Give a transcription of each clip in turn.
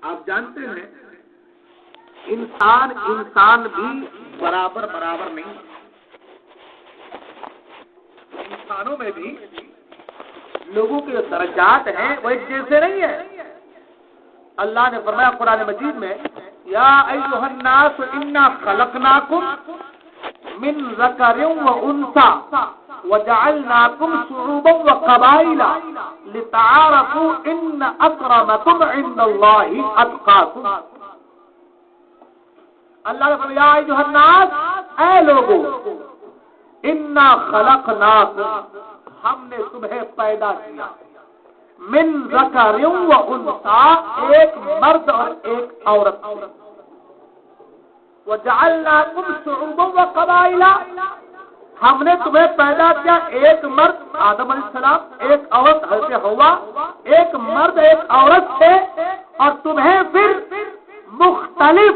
آپ جانتے ہیں انسان بھی برابر نہیں، انسانوں میں بھی لوگوں کے درجات ہیں وہ ایک جیسے نہیں ہیں۔ اللہ نے فرمایا قرآن مجید میں یا ایھا الناس انا خلقناکم من ذکر و انثی وجعلناکم شعوبا وقبائل لتعارفوا ان اکرمکم عند اللہ اتقاکم۔ اللہ نے فرمایا یا ایھا الناس، اے لوگوں، انا خلقناکم، ہم نے تمہیں پیدا کیا، من ذکر و انثی، ایک مرد اور ایک عورت، وجعلناکم شعوبا وقبائل، ہم نے تمہیں پیدا کیا ایک مرد آدم علیہ السلام، ایک عورت حضرت حوا، ایک مرد ایک عورت تھے، اور تمہیں پھر مختلف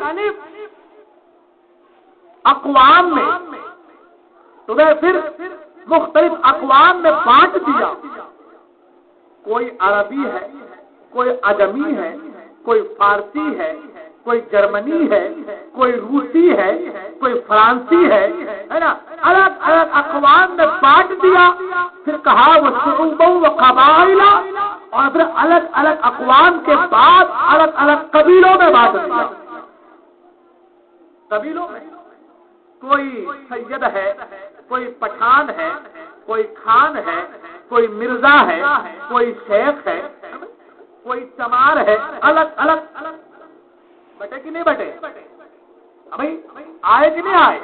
اقوام میں، تمہیں پھر مختلف اقوام میں بانٹ دیا، کوئی عربی ہے، کوئی عجمی ہے، کوئی فارسی ہے، کوئی جرمنی ہے، کوئی روسی ہے، کوئی فرانسی ہے نا، الگ الگ اقوام میں بانٹ دیا، پھر کہا وہ شعوبا و قبائل، اور پھر الگ الگ اقوام کے بعد الگ الگ قبیلوں میں بانٹ دیا۔ قبیلوں میں کوئی سید ہے، کوئی پٹھان ہے، کوئی خان ہے، کوئی مرزا ہے، کوئی شیخ ہے، کوئی چمار ہے، الگ الگ بٹے کہ نہیں بٹے؟ ابھی آئے کہ نہیں آئے؟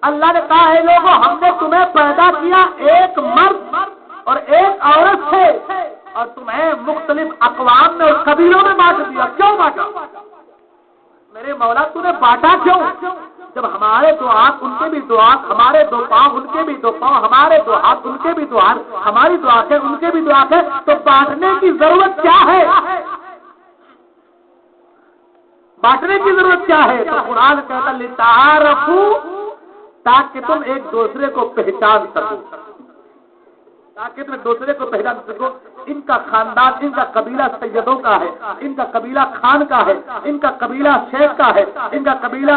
اللہ نے کہا ہے لوگوں، ہم نے تمہیں پیدا کیا ایک مرد اور ایک عورت سے، اور تمہیں مختلف اقوام میں اور قبیلوں میں بانٹ دیا۔ کیوں بانٹا میرے مولا؟ تو نے بانٹا کیوں؟ جب ہمارے دو ہاتھ ان کے بھی دو ہاتھ، ہمارے دو پاؤں ان کے بھی دو پاؤں، ہمارے دو ہاتھ ان کے بھی دو ہاتھ، ہماری دو آنکھیں ان کے بھی دو آنکھیں، تو بانٹنے کی ضرورت کیا ہے؟ بانٹنے کی ضرورت کیا ہے؟ تو قرآن کہتا لتعارفوا، تاکہ تم ایک دوسرے کو پہچان سکو، تاکہ تم ایک دوسرے کو پہچان سکو۔ ان کا خاندان، ان کا قبیلہ سیدوں کا ہے، ان کا قبیلہ خان کا ہے، ان کا قبیلہ شیخ کا ہے، ان کا قبیلہ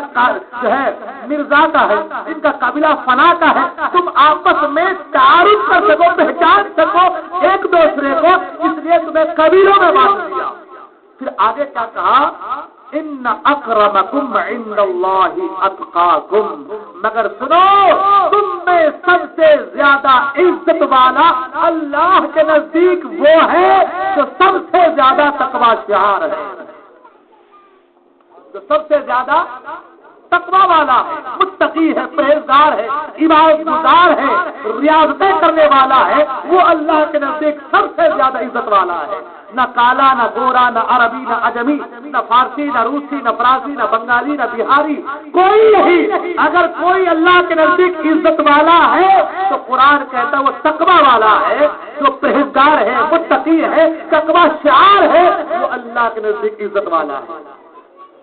جو ہے مرزا کا ہے، ان کا قبیلہ فنا کا ہے۔ تم آپس میں تعارف کر سکو، پہچان سکو ایک دوسرے کو، اس لیے تمہیں قبیلوں میں بانٹ دیا۔ پھر آگے کیا کہا؟ ان اکرمکم عند اللہ اتقاکم، مگر سنو، تم میں سب سے زیادہ عزت والا اللہ کے نزدیک وہ ہے جو سب سے زیادہ تقوی شعار ہے، جو سب سے زیادہ تقوی والا ہے، متقی ہے، پرہیزگار ہے، عبادت گزار ہے، ریاضتیں کرنے والا ہے، وہ اللہ کے نزدیک سب سے زیادہ عزت والا ہے۔ نہ کالا، نہ گورا، نہ عربی، نہ عجمی، نہ فارسی، نہ روسی، نہ فرانسی، نہ بنگالی، نہ بہاری، کوئی نہیں۔ اگر کوئی اللہ کے نزدیک عزت والا ہے تو قرآن کہتا ہے وہ تقوی والا ہے، جو پرہیزگار ہے، متقی ہے، تقوی شعار ہے، وہ اللہ کے نزدیک عزت والا ہے۔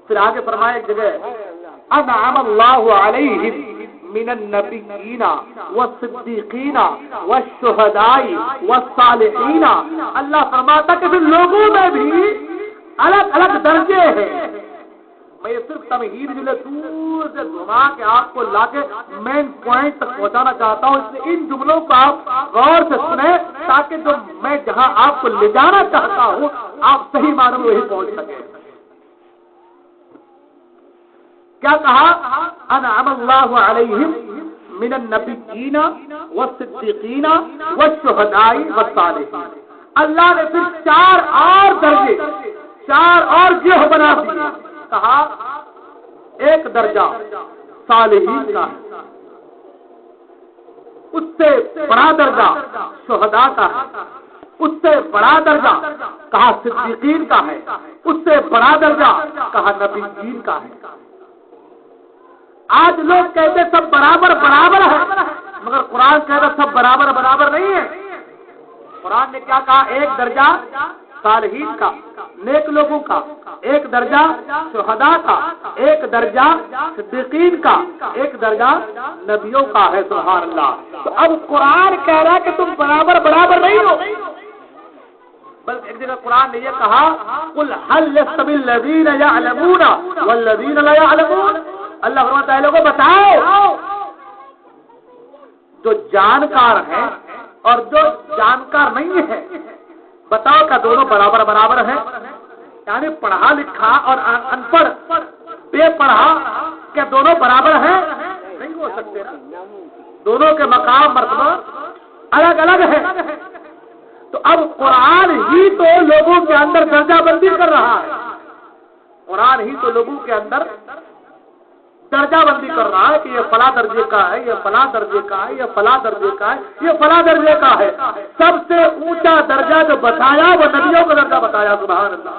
پھر آگے فرمایا ایک جگہ انعم اللہ علیہم من النبیین والصدیقین والشہداء والصالحین، اللہ فرماتا کہ پھر لوگوں میں بھی الگ الگ درجے ہیں۔ میں یہ صرف تمہید جو دور سے گھما کے آپ کو لا کے مین پوائنٹ تک پہنچانا چاہتا ہوں، اس لیے ان جملوں کو آپ غور سے سنیں تاکہ جو میں جہاں آپ کو لے جانا چاہتا ہوں آپ صحیح معنی میں وہی پہنچ سکیں۔ کیا کہا؟ انعم اللہ علیہم من النبیین والصدیقین والشہداء والصالحین، اللہ نے پھر چار اور درجے، چار اور گروہ بنا دیے۔ کہا ایک درجہ صالحین کا ہے، اس سے بڑا درجہ شہداء کا ہے، اس سے بڑا درجہ کہا صدیقین کا ہے، اس سے بڑا درجہ کہا نبیین کا ہے۔ آج لوگ کہتے سب برابر برابر ہے، مگر قرآن کہتا سب برابر برابر نہیں ہے۔ قرآن نے کیا کہا؟ ایک درجہ صالحین کا، نیک لوگوں کا، ایک درجہ شہداء کا، ایک درجہ صدیقین کا، ایک درجہ نبیوں کا ہے۔ سبحان اللہ۔ تو اب قرآن کہہ رہا ہے کہ تم برابر برابر نہیں ہو، بلکہ ایک جگہ قرآن نے یہ کہا قل هل يستوي الذين يعلمون والذين لا يعلمون، اللہ فرماتا ہے لوگوں بتاؤ جو جانکار ہیں اور جو جانکار نہیں ہے، بتاؤ کیا دونوں برابر ہیں؟ یعنی پڑھا لکھا اور ان پڑھ بے پڑھا کیا دونوں برابر ہیں؟ نہیں ہو سکتے نا، دونوں کے مقام مرتبہ الگ الگ ہے۔ تو اب قرآن ہی تو لوگوں کے اندر درجہ بندی کر رہا ہے، قرآن ہی تو لوگوں کے اندر درجہ بندی کر رہا ہے کہ یہ فلاں درجے کا ہے، یہ فلاں درجے کا ہے، یہ فلاں درجے کا ہے، یہ فلاں درجے کا ہے۔ سب سے اونچا درجہ جو بتایا وہ نبیوں کا درجہ بتایا، سبحان اللہ۔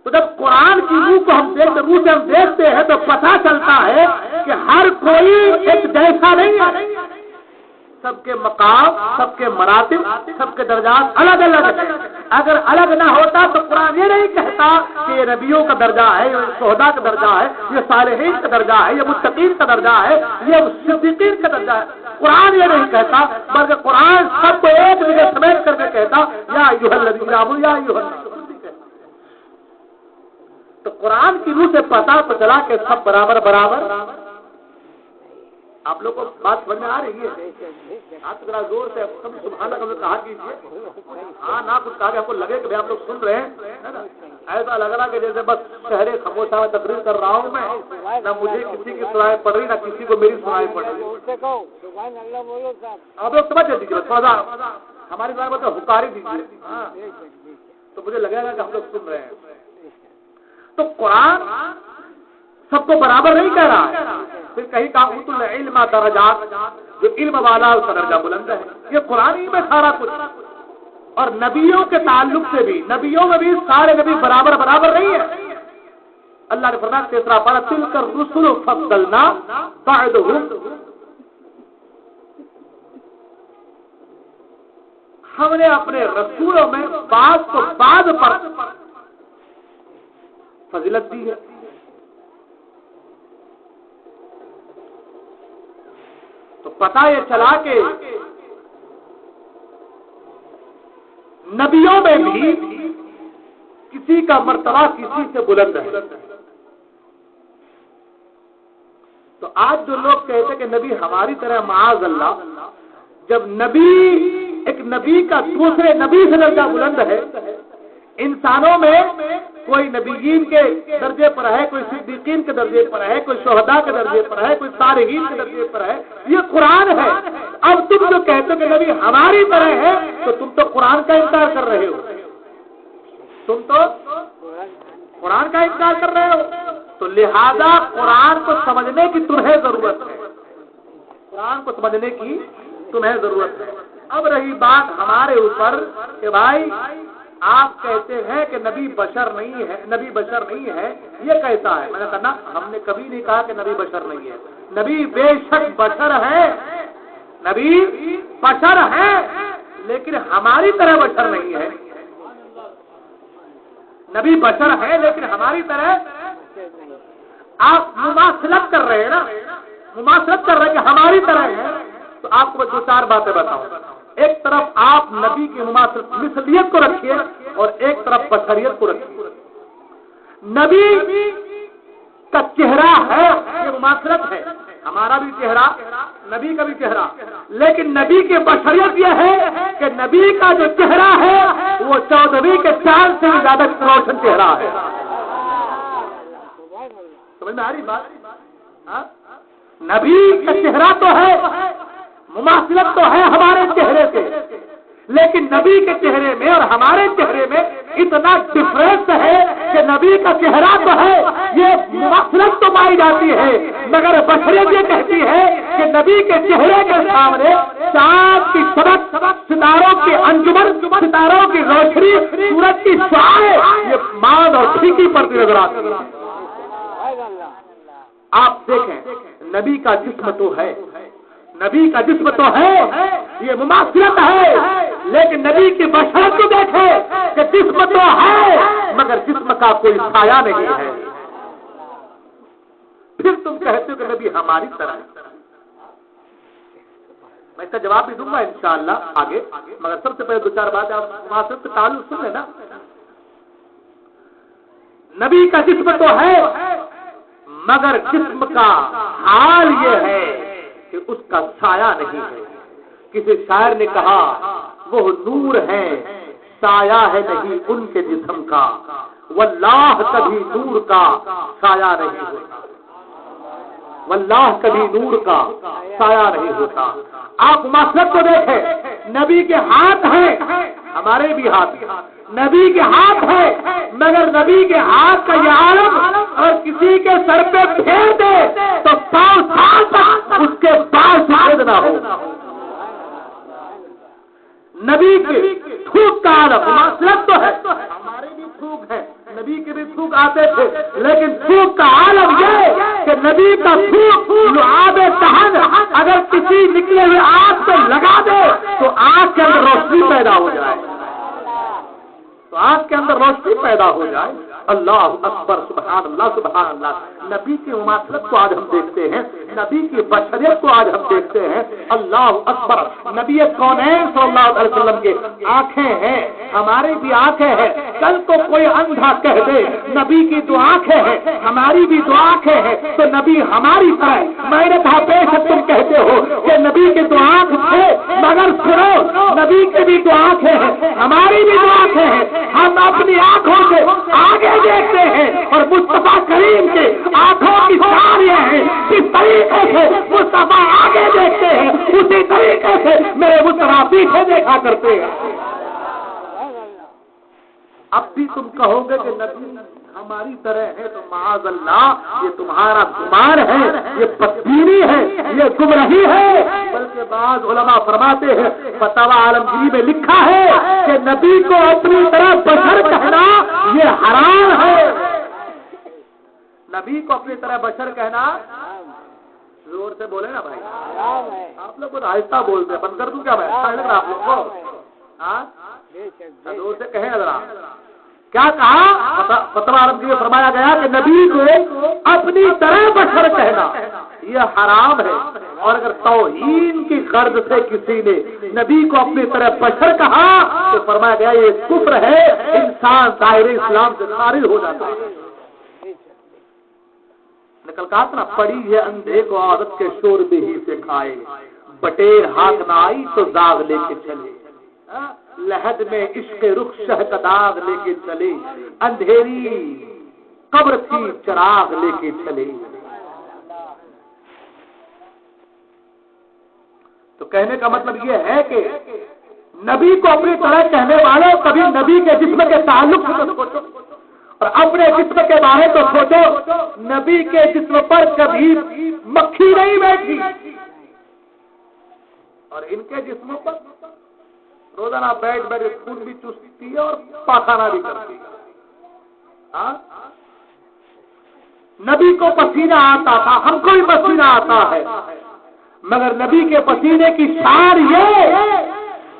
تو جب قرآن کی روح کو ہم دیکھتے ہیں تو پتہ چلتا ہے کہ ہر کوئی ایک جیسا نہیں ہے، سب کے مقام، سب کے مراتب، سب کے درجات الگ الگ ہیں۔ اگر الگ نہ ہوتا تو قرآن یہ نہیں کہتا کہ یہ نبیوں کا درجہ ہے، یہ شہداء کا درجہ ہے، یہ صالحین کا درجہ ہے، یہ متقین کا درجہ ہے، یہ صدیقین کا درجہ ہے۔ قرآن یہ نہیں کہتا، بلکہ قرآن سب کو ایک جگہ سمیٹ کر کے کہتا یا ایھا الذین آمنوا یا ایھا الناس۔ تو قرآن کی روح سے پتہ تو چلا کہ سب برابر۔ آپ لوگ کو بات سمجھ میں آ رہی ہے؟ آپ ذرا زور سے سب سبحان اللہ کہا کیجیے، ہاں نہ کچھ کہا کہ آپ کو لگے کہ آپ لوگ سن رہے ہیں، ایسا لگ رہا کہ جیسے بس شہر خموشہ میں تقریر کر رہا ہوں میں، نہ مجھے کسی کی سنائی پڑ رہی نہ کسی کو میری سنائی پڑ رہی۔ آپ لوگ سمجھ دیجیے تھوڑا سا ہماری بات مطلب حکاری دیجیے، ہاں تو مجھے لگے گا کہ ہم لوگ سن رہے ہیں۔ تو قرآن سب کو برابر نہیں کہہ رہا ہے، پھر کہیں کہا اوتوا العلم درجات، جو علم والا اس کا درجہ بلند ہے، یہ قرآن ہی میں سارا کچھ۔ اور نبیوں کے تعلق سے بھی، نبیوں میں بھی سارے نبی برابر نہیں ہیں۔ اللہ نے فرمایا تیسرا پارہ تلک الرسل فضلنا بعضهم، ہم نے اپنے رسولوں میں بعض کو بعض پر فضیلت دی ہے۔ تو پتہ یہ چلا کہ نبیوں میں بھی کسی کا مرتبہ کسی سے بلند ہے۔ تو آج جو لوگ کہتے کہ نبی ہماری طرح، معاذ اللہ، جب ایک نبی کا دوسرے نبی سے درجہ بلند ہے، انسانوں میں کوئی نبیین کے درجے پر ہے، کوئی صدیقین کے درجے پر ہے، کوئی شہداء کے درجے پر ہے، کوئی صالحین کے درجے پر ہے، یہ قرآن ہے۔ اب تم جو کہتے ہو کہ نبی ہماری طرح ہے تو تم تو قرآن کا انکار کر رہے ہو، تم تو قرآن کا انکار کر رہے ہو۔ تو لہذا قرآن کو سمجھنے کی تمہیں ضرورت ہے، قرآن کو سمجھنے کی تمہیں ضرورت ہے۔ اب رہی بات ہمارے اوپر کہ بھائی آپ کہتے ہیں کہ نبی بشر نہیں ہے، یہ کیسا ہے؟ میں نے کہا ہم نے کبھی نہیں کہا کہ نبی بشر نہیں ہے، نبی بے شک بشر ہے، نبی بشر ہے، لیکن ہماری طرح بشر نہیں ہے۔ نبی بشر ہے لیکن ہماری طرح، آپ مماثلت کر رہے ہیں نا، مماثلت کر رہے ہیں کہ ہماری طرح ہے۔ تو آپ کو دو چار باتیں بتاؤں، ایک طرف آپ نبی کی مثلیت کو رکھیے اور ایک طرف بشریت کو رکھیے۔ نبی کا چہرہ ہے، یہ مماثلت ہے، ہمارا بھی چہرہ، نبی کا بھی چہرہ، لیکن نبی کی بشریت یہ ہے کہ نبی کا جو چہرہ ہے وہ 14ویں کے چاند سے بھی زیادہ روشن چہرہ ہے۔ سمجھ میں آ رہی بات؟ نبی کا چہرہ تو ہے، مماثلت تو ہے ہمارے چہرے سے، لیکن نبی کے چہرے میں اور ہمارے چہرے میں اتنا ڈفرینس ہے کہ نبی کا چہرہ تو ہے، یہ مماثلت تو پائی جاتی ہے، مگر بشریت یہ کہتی ہے کہ نبی کے چہرے کے سامنے چاند کی چمک، ستاروں کی انجمن، ستاروں کی روشنی، سورج کی شعاعیں، یہ مان اور پھیکی پڑتی نظر آتی ہے۔ آپ دیکھیں نبی کا جسم تو ہے، نبی کا جسم تو ہے، یہ مماثلت ہے، لیکن نبی کی بشرت کو دیکھیں کہ جسم تو ہے مگر جسم کا کوئی سایہ نہیں ہے۔ پھر تم کہتے ہو کہ نبی ہماری طرح ہے۔ میں اس کا جواب بھی دوں گا انشاءاللہ آگے، مگر سب سے پہلے دو چار باتیں آپ معاشرت سے تعلق سن لینا۔ نبی کا جسم تو ہے مگر جسم کا حال یہ ہے کہ اس کا سایہ نہیں ہے۔ کسی شاعر نے کہا وہ نور ہے سایہ ہے نہیں ان کے جسم کا، واللہ کبھی نور کا سایہ نہیں ہوتا، واللہ کبھی نور کا سایہ نہیں ہوتا۔ آپ معصیت کو دیکھیں، نبی کے ہاتھ ہیں، ہمارے بھی ہاتھ ہیں، نبی کے ہاتھ ہے مگر نبی کے ہاتھ کا یہ عالم اور کسی کے سر پہ پھیر دے تو 100 سال تک اس کے بال سفید نہ ہو۔ نبی کے تھوک کا عالم معصیت تو ہے، ہمارے بھی تھوک ہے، نبی کے بھی تھوک آتے تھے، لیکن تھوک کا عالم یہ کہ نبی کا تھوک لعاب دہن اگر کسی نکلے ہوئے آنکھ پہ لگا دے تو آنکھ کے اندر روشنی پیدا ہو جائے، تو آنکھ کے اندر روشنی پیدا ہو جائے۔ اللہ اکبر، سبحان اللہ سبحان اللہ۔ نبی کی مماثلت کو آج ہم دیکھتے ہیں، نبی کی بشریت کو آج ہم دیکھتے ہیں۔ اللہ اکبر، نبی کونین صلی اللہ علیہ وسلم کے آنکھیں ہیں، ہماری بھی آنکھیں ہیں۔ کل کو کوئی اندھا کہہ دے نبی کی دو آنکھیں ہیں، ہماری بھی دو آنکھیں ہیں، تو نبی ہماری طرح۔ میں نے کہا بے شک تم کہتے ہو کہ نبی کے دو آنکھ تھے، مگر سنو نبی کی بھی دو آنکھیں ہیں، ہماری بھی دو آنکھیں ہیں۔ ہم اپنی آنکھوں سے آگے دیکھتے ہیں اور مصطفیٰ کریم کے آنکھوں کی چار یہ ہے، جس طریقے سے مصطفیٰ آگے دیکھتے ہیں اسی طریقے سے میرے مصطفیٰ پیچھے دیکھا کرتے ہیں۔ اب بھی تم کہو گے کہ نبی ہماری طرح ہے تو معاذ اللہ یہ تمہارا گمان ہے، یہ بدبینی ہے، یہ گمراہی ہے۔ بلکہ بعض علماء فرماتے ہیں، فتاوی عالمگیری میں لکھا ہے کہ نبی کو اپنی طرح بشر کہنا یہ حرام ہے۔ نبی کو اپنی طرح بشر کہنا، زور سے بولے نا بھائی، آپ لوگ بہت آہستہ بولتے ہیں، بند کر دوں کیا میں؟ آپ لوگ کو زور سے کہیں ذرا۔ کیا کہا؟ فتویٰ عالمگیری میں فرمایا گیا کہ نبی کو اپنی طرح بشر کہنا یہ حرام ہے، اور اگر توہین کی غرض سے کسی نے نبی کو اپنی طرح بشر کہا تو فرمایا گیا یہ کفر ہے، انسان دائرے اسلام سے خارج ہو جاتا ہے۔ نکل کہا تھا نا، پڑی ہے اندھے کو عادت کے شور بھی ہی سے کھائے، بٹیر ہاتھ نہ آئی تو داغ لے کے چلے، لحد میں عشق رخ شہ کا داغ لے کے چلے، اندھیری قبر تھی چراغ لے کے چلے۔ تو کہنے کا مطلب یہ ہے کہ نبی کو اپنی طرح کہنے والے کبھی نبی کے جسم کے تعلق سے سوچو اور اپنے جسم کے بارے تو سوچو، نبی کے جسم پر کبھی مکھی نہیں بیٹھی اور ان کے جسموں پر روزانہ بیٹھ بیٹھ خون بھی چوستی ہے اور پاخانہ بھی کرتی ہے۔ نبی کو پسینہ آتا تھا، ہم کو بھی پسینہ آتا ہے، مگر نبی کے پسینے کی شان یہ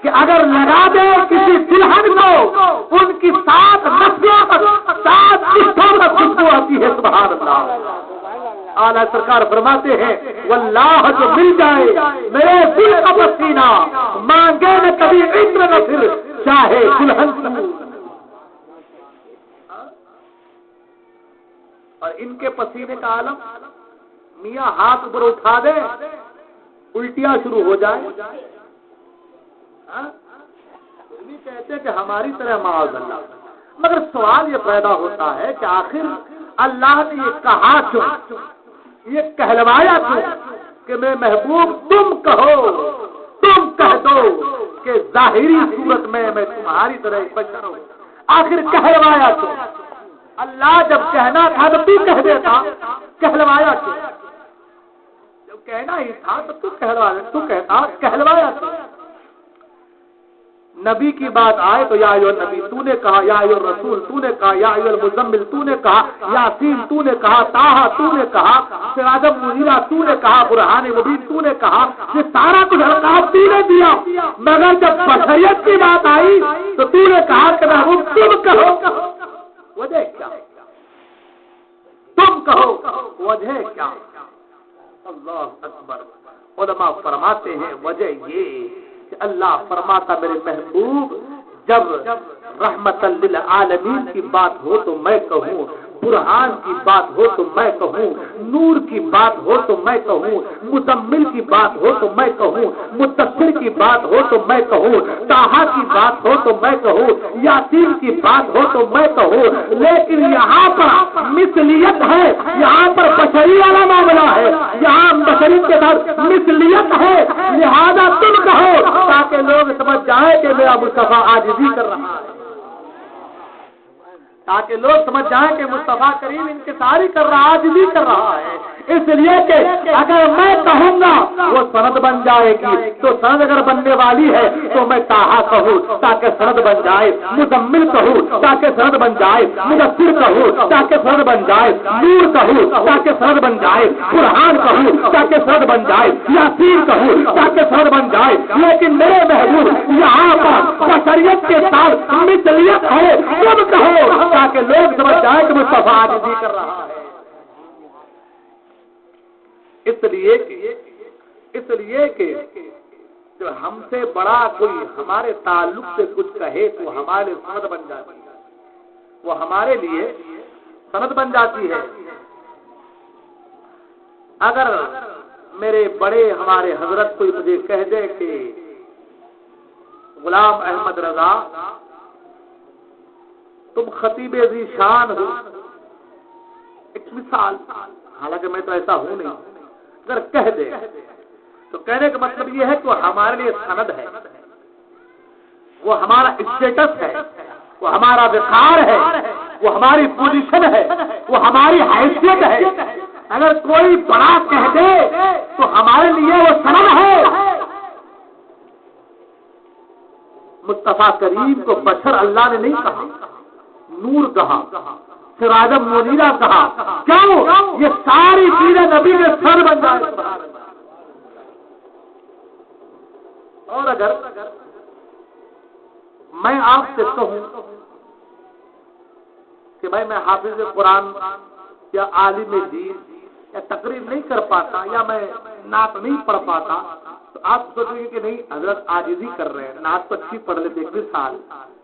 کہ اگر لگا دے کسی دلہن کو ان کی 7 نسلوں پر 7 قسطوں پر خوشبو آتی ہے۔ سبحان اللہ۔ اعلیٰ سرکار فرماتے ہیں واللہ جو مل جائے میرے دل کا پسینہ مانگے نہ کبھی عطر نہ پھر چاہے دلہن سے۔ اور ان کے پسینے کا عالم میاں ہاتھ اوپر اٹھا دے الٹیاں شروع ہو جائے، بھی کہتے ہیں کہ ہماری طرح معاذ اللہ۔ مگر سوال یہ پیدا ہوتا ہے کہ آخر اللہ نے یہ کہا کیوں، یہ کہلوایا کیوں کہ میں محبوب تم کہو، تم کہہ دو کہ ظاہری صورت میں تمہاری طرح بشر ہوں۔ آخر کہلوایا کیوں؟ اللہ جب کہنا تھا تو تو کہہ دیتا، کہلوایا کیوں؟ جب کہنا ہی تھا تو تو کہتا، کہلوایا کیوں؟ نبی کی بات آئے تو یا ایھا النبی تو نے کہا، یا ایھا الرسول تو نے کہا، یا ایھا المزمل تو نے کہا، یاسین تو نے کہا، طٰہٰ تو نے کہا، سراجا منیرا تو نے کہا، برہان مبین تو نے کہا، یہ سارا کچھ القاب تو نے دیا، مگر جب بشریت کی بات آئی تو تو نے کہا کہ محبوب تم کہو، وجہ کیا؟ تم کہو وجہ کیا؟ اللہ اکبر۔ علماء فرماتے ہیں وجہ یہ کہ اللہ فرماتا میرے محبوب جب رحمت للعالمین کی بات ہو تو میں کہوں، برہان کی بات ہو تو میں کہوں، نور کی بات ہو تو میں کہوں، مزمل کی بات ہو تو میں کہوں، مدثر کی بات ہو تو میں کہوں، طٰہٰ کی بات ہو تو میں کہوں، یاسین کی بات ہو تو میں کہوں، لیکن یہاں پر مثلیت ہے، یہاں پر بشری والا معاملہ ہے، یہاں بشری کے ساتھ مثلیت ہے، لہذا تم کہو تاکہ لوگ سمجھ جائیں کہ میرا مصطفیٰ عاجزی کر رہا ہے، تاکہ لوگ سمجھ جائیں کہ مصطفیٰ کریم انکساری کر رہا ہے، عاجزی کر رہا ہے، اس لیے کہ اگر میں کہوں گا وہ سند بن جائے گی، تو سند اگر بننے والی ہے تو میں طٰہٰ کہوں تاکہ سند بن جائے، مزمل کہوں تاکہ سند بن جائے، مدثر کہوں تاکہ سند بن جائے، نور کہوں تاکہ سند بن جائے، برہان کہوں تاکہ سند بن جائے، یاسین کہوں تاکہ سند بن جائے، لیکن میرے محبوب یہاں پر بشریت کے ساتھ مثلیت ہے، تم کہو تاکہ لوگ سمجھ جائیں کہ مصطفیٰ عاجزی کر رہا ہے۔ اس لیے کہ جو ہم سے بڑا کوئی ہمارے تعلق سے کچھ کہے تو ہمارے سند بن جاتی ہے، وہ ہمارے لیے سند بن جاتی ہے۔ اگر میرے بڑے ہمارے حضرت کوئی مجھے کہہ دے کہ غلام احمد رضا تم خطیب ذی شان ہو، ایک مثال، حالانکہ میں تو ایسا ہوں نہیں، اگر کہہ دے تو کہنے کا مطلب یہ ہے کہ وہ ہمارے لیے سند ہے، وہ ہمارا اسٹیٹس ہے، وہ ہمارا وقار ہے، وہ ہماری پوزیشن ہے، وہ ہماری حیثیت ہے۔ اگر کوئی بڑا کہہ دے تو ہمارے لیے وہ سند ہے۔ مصطفیٰ کریم کو بشر اللہ نے نہیں کہا، نور کہا، سراج منیرہ کہا، کیوں؟ یہ ساری چیزیں نبی کے سر بن جائے۔ اور اگر میں آپ سے کہوں کہ بھائی میں حافظ قرآن یا عالم دین یا تقریر نہیں کر پاتا یا میں نعت نہیں پڑھ پاتا، تو آپ سوچیں گے کہ نہیں حضرت عاجزی کر رہے ہیں، نعت تو اچھی پڑھ لیتے ایک مثال،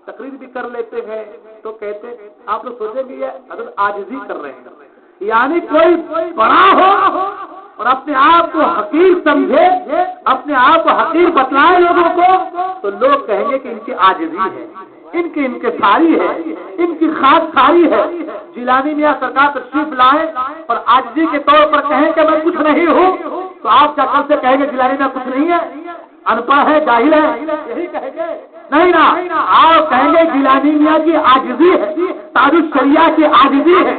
تقریر بھی کر لیتے ہیں، تو کہتے آپ لوگ سوچیں گے یہ حضرت عاجزی کر رہے ہیں، یعنی کوئی بڑا ہو اور اپنے آپ کو حقیر سمجھے، اپنے آپ کو حقیر بتلائے لوگوں کو، تو لوگ کہیں گے کہ ان کی عاجزی ہے، ان کی انکساری ہے، ان کی خاص ساری ہے۔ جیلانی میاں سرکار تشریف لائیں اور عاجزی کے طور پر کہیں کہ میں کچھ نہیں ہوں، تو آپ کیا کل سے کہیں گے جیلانی میاں کچھ نہیں ہے، ان پڑھ ہے، جاہل ہے، یہی کہیں گے؟ نہیں نا، آپ کہیں گے جیلانی میاں کی عاجزی ہے، تاج الشریعہ کی عاجزی ہے،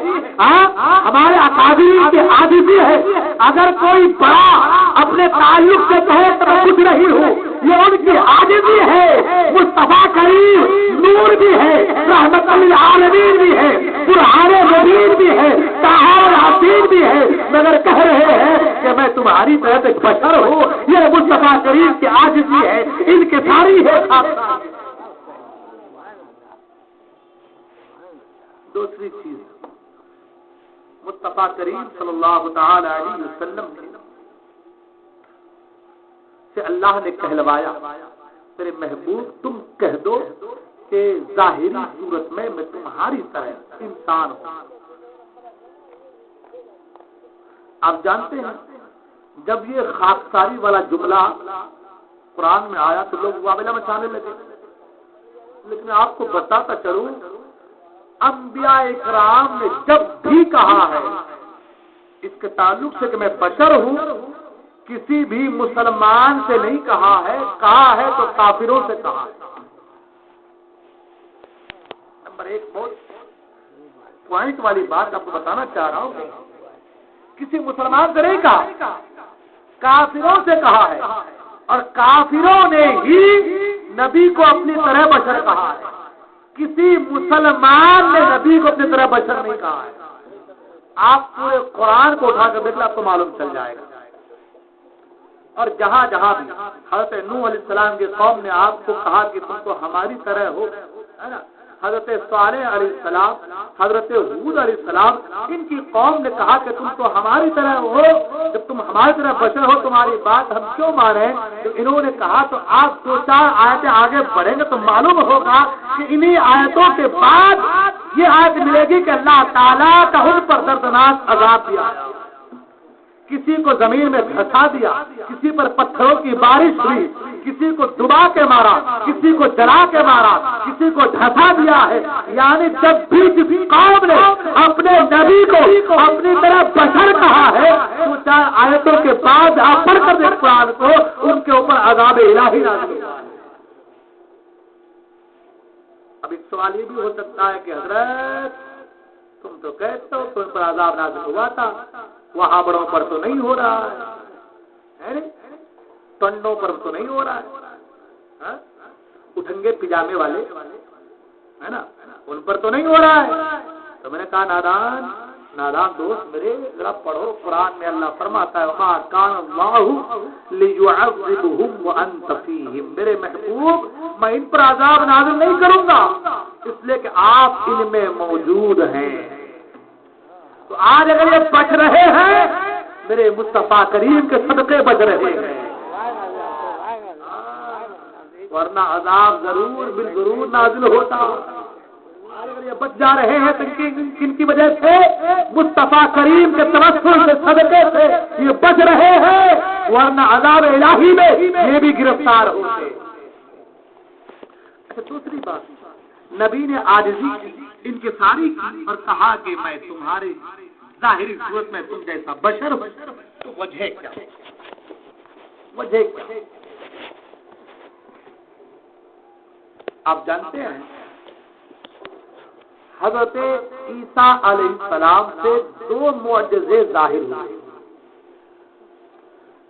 ہمارے اکابرین کی عاجزی ہے۔ اگر کوئی بڑا اپنے تعلق سے کہے تو میں کچھ نہیں ہوں، یہ ان کی عاجزی ہے۔ مصطفیٰ کریم نور بھی ہے، رحمت للعالمین بھی ہے، برہان مبین بھی ہے، طٰہٰ یاسین بھی ہے، مگر کہہ رہے ہیں کہ میں تمہاری طرح ایک بشر ہوں، یہ مصطفیٰ کریم کی عاجزی ہے، ان کے ساری ہے۔ دوسری چیز، مصطفیٰ کریم صلی اللہ تعالی علیہ وسلم سے اللہ نے کہلوایا میرے محبوب تم کہہ دو کہ ظاہری صورت میں تمہاری طرح انسان ہوں۔ آپ جانتے ہیں جب یہ خاکساری والا جملہ قرآن میں آیا تو لوگ واویلا مچانے لگے، لیکن آپ کو بتاتا چلوں انبیاء اکرام نے جب بھی کہا ہے اس کے تعلق سے کہ میں بشر ہوں، کسی بھی مسلمان سے نہیں کہا ہے، کہا ہے تو کافروں سے کہا ہے۔ نمبر ایک بہت پوائنٹ والی بات آپ کو بتانا چاہ رہا ہوں، کسی مسلمان سے نہیں کہا، کافروں سے کہا ہے، اور کافروں نے ہی نبی کو اپنی طرح بشر کہا ہے، کسی مسلمان نے نبی کو اپنی طرح بشر نہیں کہا ہے۔ آپ پورے قرآن کو اٹھا کر دیکھ لیں، آپ کو معلوم چل جائے گا۔ اور جہاں جہاں بھی حضرت نوح علیہ السلام کی قوم نے آپ کو کہا کہ تم تو ہماری طرح ہو، ہے نا، حضرت صالح علیہ السلام، حضرت ہود علیہ السلام، ان کی قوم نے کہا کہ تم تو ہماری طرح ہو، جب تم ہماری طرح بشر ہو تمہاری بات ہم کیوں مانیں؟ تو انہوں نے کہا تو آپ 2-4 آیتیں آگے بڑھیں گے تو معلوم ہوگا کہ انہی آیتوں کے بعد یہ آیت ملے گی کہ اللہ تعالیٰ کا ان پر دردناک عذاب دیا، کسی کو زمین میں دھسا دیا، کسی پر پتھروں کی بارش ہوئی، کسی کو دبا کے مارا، کسی کو جلا کے مارا، کسی کو دھسا دیا ہے۔ یعنی جب بھی کسی قوم نے اپنے نبی کو اپنی طرح بشر کہا ہے تو 4 آیتوں کے بعد آپ پڑھ کر دیکھ قرآن کو، ان کے اوپر عذاب الہی نازل ہوا۔ اب ایک سوال یہ بھی ہو سکتا ہے کہ حضرت تم تو کہتے ہو تم پر عذاب نازل ہوا تھا، وہاں بڑوں پر تو نہیں ہو رہا ہے، ٹنڈوں پر تو نہیں ہو رہا ہے، اٹھنگے پجامے والے ہے نا ان پر تو نہیں ہو رہا ہے۔ تو میں نے کہا نادان دوست میرے ذرا پڑھو قرآن میں اللہ فرماتا ہے وما کان اللہ لیعذبہم وانت فیہم، میرے محبوب میں ان پر عذاب نازل نہیں کروں گا اس لیے کہ آپ ان میں موجود ہیں۔ تو آج اگر یہ بچ رہے ہیں میرے مصطفیٰ کریم کے صدقے بچ رہے ہیں، ورنہ عذاب ضرور بالضرور نازل ہوتا۔ اگر یہ بچ جا رہے ہیں تو کن کی وجہ سے؟ مصطفیٰ کریم کے توسل سے صدقے سے یہ بچ رہے ہیں، ورنہ عذاب الہی میں یہ بھی گرفتار ہوتے۔ اچھا دوسری بات، نبی نے عاجزی کی ان کے ساری کی اور کہا کہ میں تمہاری ظاہری صورت میں تم جیسا بشر ہوں، تو وجہ کیا؟ وجہ کیا؟ آپ جانتے ہیں حضرت عیسیٰ علیہ السلام سے 2 معجزے ظاہر ہوئے۔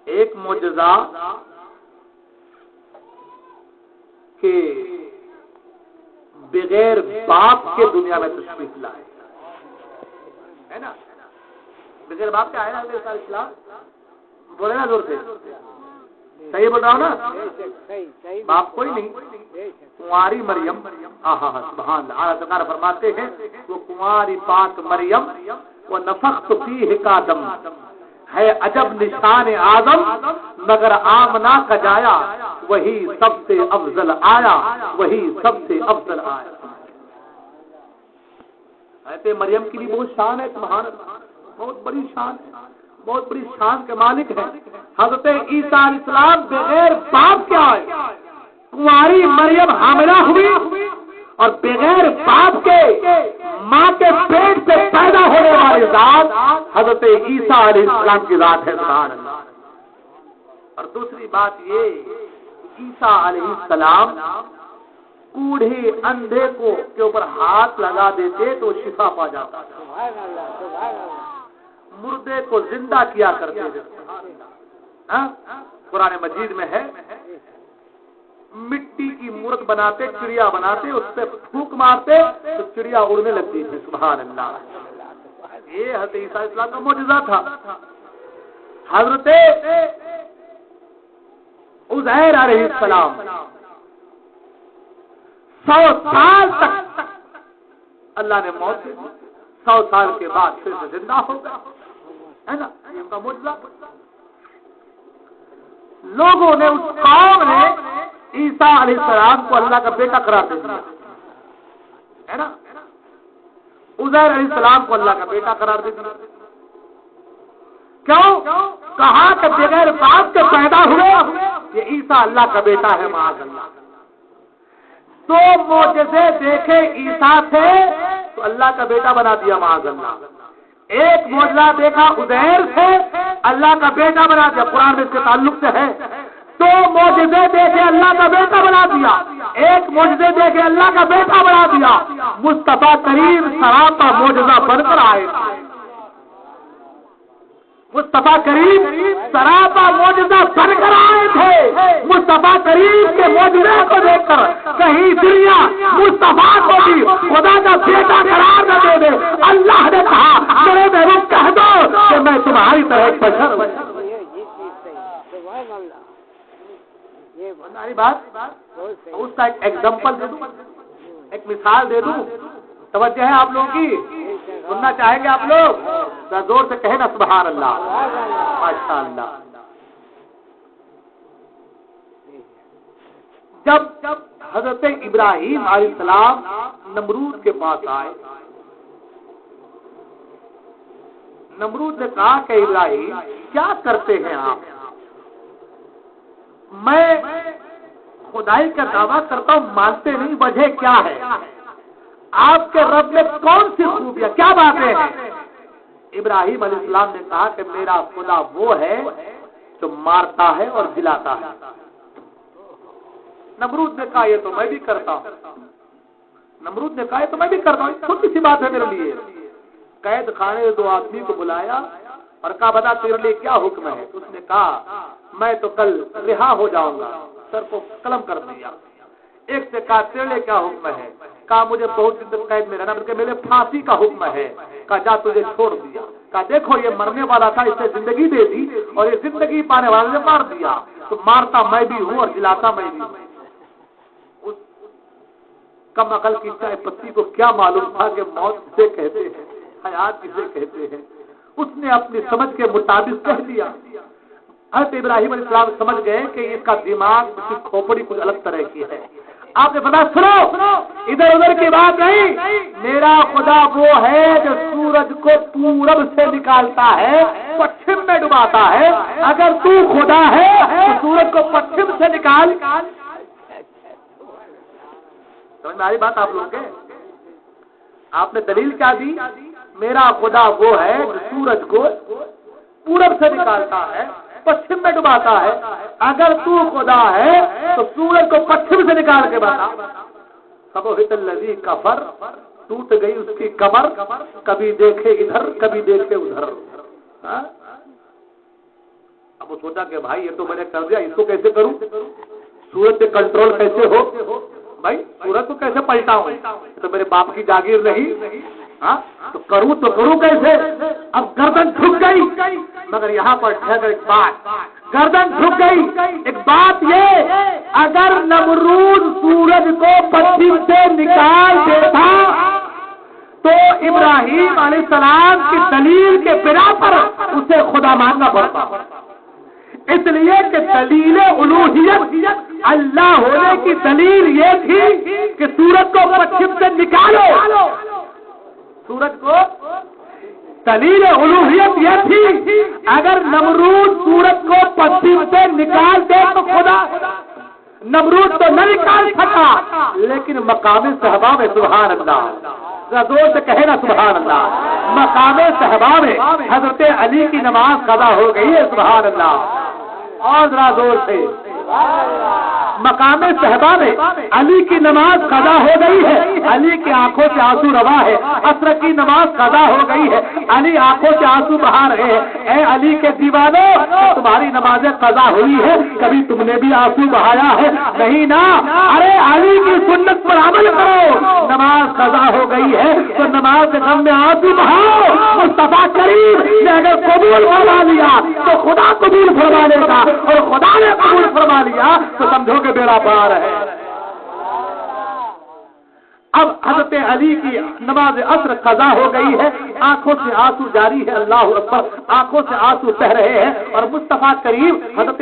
ایک معجزہ کہ بغیر باپ کے دنیا میں تشریف لائے، ہے نا؟ بغیر باپ کے آئے نا علیہ السلام، بولے نا زور سے، صحیح بول رہا ہوں نا؟ باپ کوئی نہیں، کنواری مریم، سبحان اللہ، اعلیٰ سرکار فرماتے ہیں وہ کنواری پاک مریم وَنَفَخْتُ فِيهِ کا دم ہے عجب نشان اعظم، مگر آمنہ کا جایا وہی سب سے افضل آیا، وہی سب سے افضل آیا۔ ایسے مریم کے لیے بہت شان ہے، سبحان اللہ، بہت بڑی شان ہے، بہت بڑی شان کے مالک ہیں۔ حضرت عیسیٰ علیہ السلام بغیر باپ کے آئے، کنواری مریم حاملہ ہوئی اور بغیر باپ کے ماں کے پیٹ سے پیدا ہونے والی ذات حضرت عیسیٰ علیہ السلام کی ذات ہے، سبحان اللہ۔ اور دوسری بات یہ عیسیٰ علیہ السلام کوڑھے اندھے کو کے اوپر ہاتھ لگا دیتے تو شفا پا جاتا تھا، مردے کو زندہ کیا کرتے تھے۔ قرآن مجید میں ہے مٹی کی مورت بناتے، چڑیا بناتے، اس پہ پھونک مارتے تو چڑیا اڑنے لگتی تھی، سبحان اللہ۔ یہ حضرت عیسیٰ علیہ السلام کا معجزہ تھا۔ حضرت عزیر علیہ السلام 100 سال تک اللہ نے موت دی، 100 سال کے بعد پھر سے زندہ ہو گئے، ہے نا؟ یہ ان کا معجزہ۔ لوگوں نے، اس قوم نے عیسیٰ علیہ السلام کو اللہ کا بیٹا قرار دے دیا، ہے نا؟ عزیر علیہ السلام کو اللہ کا بیٹا قرار دے دیا۔ کیوں؟ کہا کہ بغیر باپ کے پیدا ہوئے، یہ عیسیٰ اللہ کا بیٹا ہے، معاذ اللہ۔ 2 معجزے دیکھے عیسیٰ سے تو اللہ کا بیٹا بنا دیا، معاذ اللہ۔ ایک معجزہ دیکھا عزیر سے، اللہ کا بیٹا بنا دیا، قرآن میں اس کے تعلق سے ہے۔ 2 معجزے دیکھے اللہ کا بیٹا بنا دیا، ایک معجزے دیکھے اللہ کا بیٹا بنا دیا۔ مصطفیٰ کریم سراپا معجزہ بن کر آئے، مصطفیٰ کریم سراپا معجزہ بن کر آئے تھے۔ مصطفیٰ کریم کے معجزے کو دیکھ کر کہیں دنیا مصطفیٰ کو بھی خدا کا بیٹا قرار نہ دے دے۔ اللہ نے کہا میرے محبوب کہہ دو کہ میں تمہاری طرح ایک بشر ہوں۔ بات اس کا ایک ایگزامپل دے دوں، ایک مثال دے دوں، توجہ ہے آپ لوگوں کی؟ سننا چاہیں گے آپ لوگ؟ ذرا زور سے کہیں نا سبحان اللہ، ماشاء اللہ۔ جب حضرت ابراہیم علیہ السلام نمرود کے پاس آئے، نمرود نے کہا کہ ابراہیم کیا کرتے ہیں آپ؟ میں خدائی کا دعویٰ کرتا ہوں، مانتے نہیں، وجہ کیا ہے؟ آپ کے رب میں کون سی خوبیاں، کیا باتیں ہیں؟ ابراہیم علیہ السلام نے کہا کہ میرا خدا وہ ہے جو مارتا ہے اور جلاتا ہے۔ نمرود نے کہا یہ تو میں بھی کرتا ہوں۔ نمرود نے کہا یہ تو میں بھی کرتا ہوں، چھوٹی سی بات ہے میرے لیے۔ قید خانے دو آدمی کو بلایا اور کہا بتا تیرے لیے کیا حکم ہے؟ اس نے کہا میں تو کل رہا ہو جاؤں گا، سر کو قلم کر دیا۔ ایک سے کہا تیرے لیے کیا حکم ہے؟ کہا مجھے بہت دن تک قید میں رہنا، بلکہ میرے پھانسی کا حکم ہے۔ کہا جا تجھے چھوڑ دیا۔ کہا دیکھو یہ مرنے والا تھا، اس نے زندگی دے دی اور یہ زندگی پانے والے نے مار دیا، تو مارتا میں بھی ہوں اور جلاتا میں بھی ہوں۔ اس کم عقل کی چائے پتی کو کیا معلوم تھا کہ موت کسے کہتے ہیں، حیات کسے کہتے ہیں؟ اس نے اپنی سمجھ کے مطابق کہہ دیا۔ حضرت ابراہیم علیہ السلام سمجھ گئے کہ اس کا دماغ، اس کی کھوپڑی کچھ الگ طرح کی ہے۔ آپ نے بتا سنو، ادھر ادھر کی بات نہیں، میرا خدا وہ ہے جو سورج کو پورب سے نکالتا ہے، پچھم میں ڈباتا ہے۔ اگر تو خدا ہے تو سورج کو پچھم سے نکال۔ سمجھ میں آئی بات آپ لوگوں کے؟ آپ نے دلیل کیا دی؟ میرا خدا وہ ہے جو سورج کو پورب سے نکالتا ہے، پچھم میں ڈباتا ہے۔ اگر تو خدا ہے تو سورج کو پچھم سے نکال کے بتا۔ فبہت الذی کفر، ٹوٹ گئی اس کی کمر، کبھی دیکھے ادھر کبھی دیکھے ادھر۔ اب وہ سوچا کہ بھائی یہ تو میں نے کر دیا، اس کو کیسے کروں؟ سورج پہ کنٹرول کیسے ہو؟ بھائی سورج کو کیسے پلٹاؤں؟ تو میرے باپ کی جاگیر نہیں، تو کروں کیسے؟ اب گردن جھک گئی، مگر یہاں پر ٹھہر ایک بات، گردن جھک گئی۔ ایک بات یہ، اگر نمرود سورج کو پچھم سے نکال دیتا تو ابراہیم علیہ السلام کی دلیل کے بنا پر اسے خدا ماننا پڑتا، اس لیے کہ دلیل الوہیت اللہ ہونے کی دلیل یہ تھی کہ سورج کو پچھم سے نکالو۔ سورج کو دلیل الوہیت یہ تھی اگر نمرود سورج کو پچھم سے نکال دے تو خدا، نمرود تو نہ نکال سکا، لیکن مقام صحابہ میں سبحان اللہ، زور سے کہے نا سبحان اللہ، مقام صحابہ میں حضرت علی کی نماز قضا ہو گئی ہے، سبحان اللہ، اور ذرا زور سے مقام صحابہ میں علی کی نماز قضا ہو گئی ہے، علی کی آنکھوں سے آنسو روا ہے، عصر کی نماز قضا ہو گئی ہے، علی آنکھوں سے آنسو بہا رہے ہیں۔ اے علی کے دیوانوں، تمہاری نمازیں قضا ہوئی ہے، کبھی تم نے بھی آنسو بہایا ہے؟ نہیں نا، ارے علی کی سنت پر عمل کرو، نماز قضا ہو گئی ہے تو نماز کے غم میں آنسو بہاؤ۔ مصطفیٰ کریم نے اگر قبول فرما لیا تو خدا قبول فرما لے گا، اور خدا نے قبول فرما لیا تو سمجھو کہ بیڑا پار ہے۔ اب حضرت علی کی نماز عصر قضا ہو گئی ہے، آنکھوں سے آنسو جاری ہے، اللہ اکبر، آنکھوں سے آنسو بہ رہے ہیں، اور مصطفیٰ کریم حضرت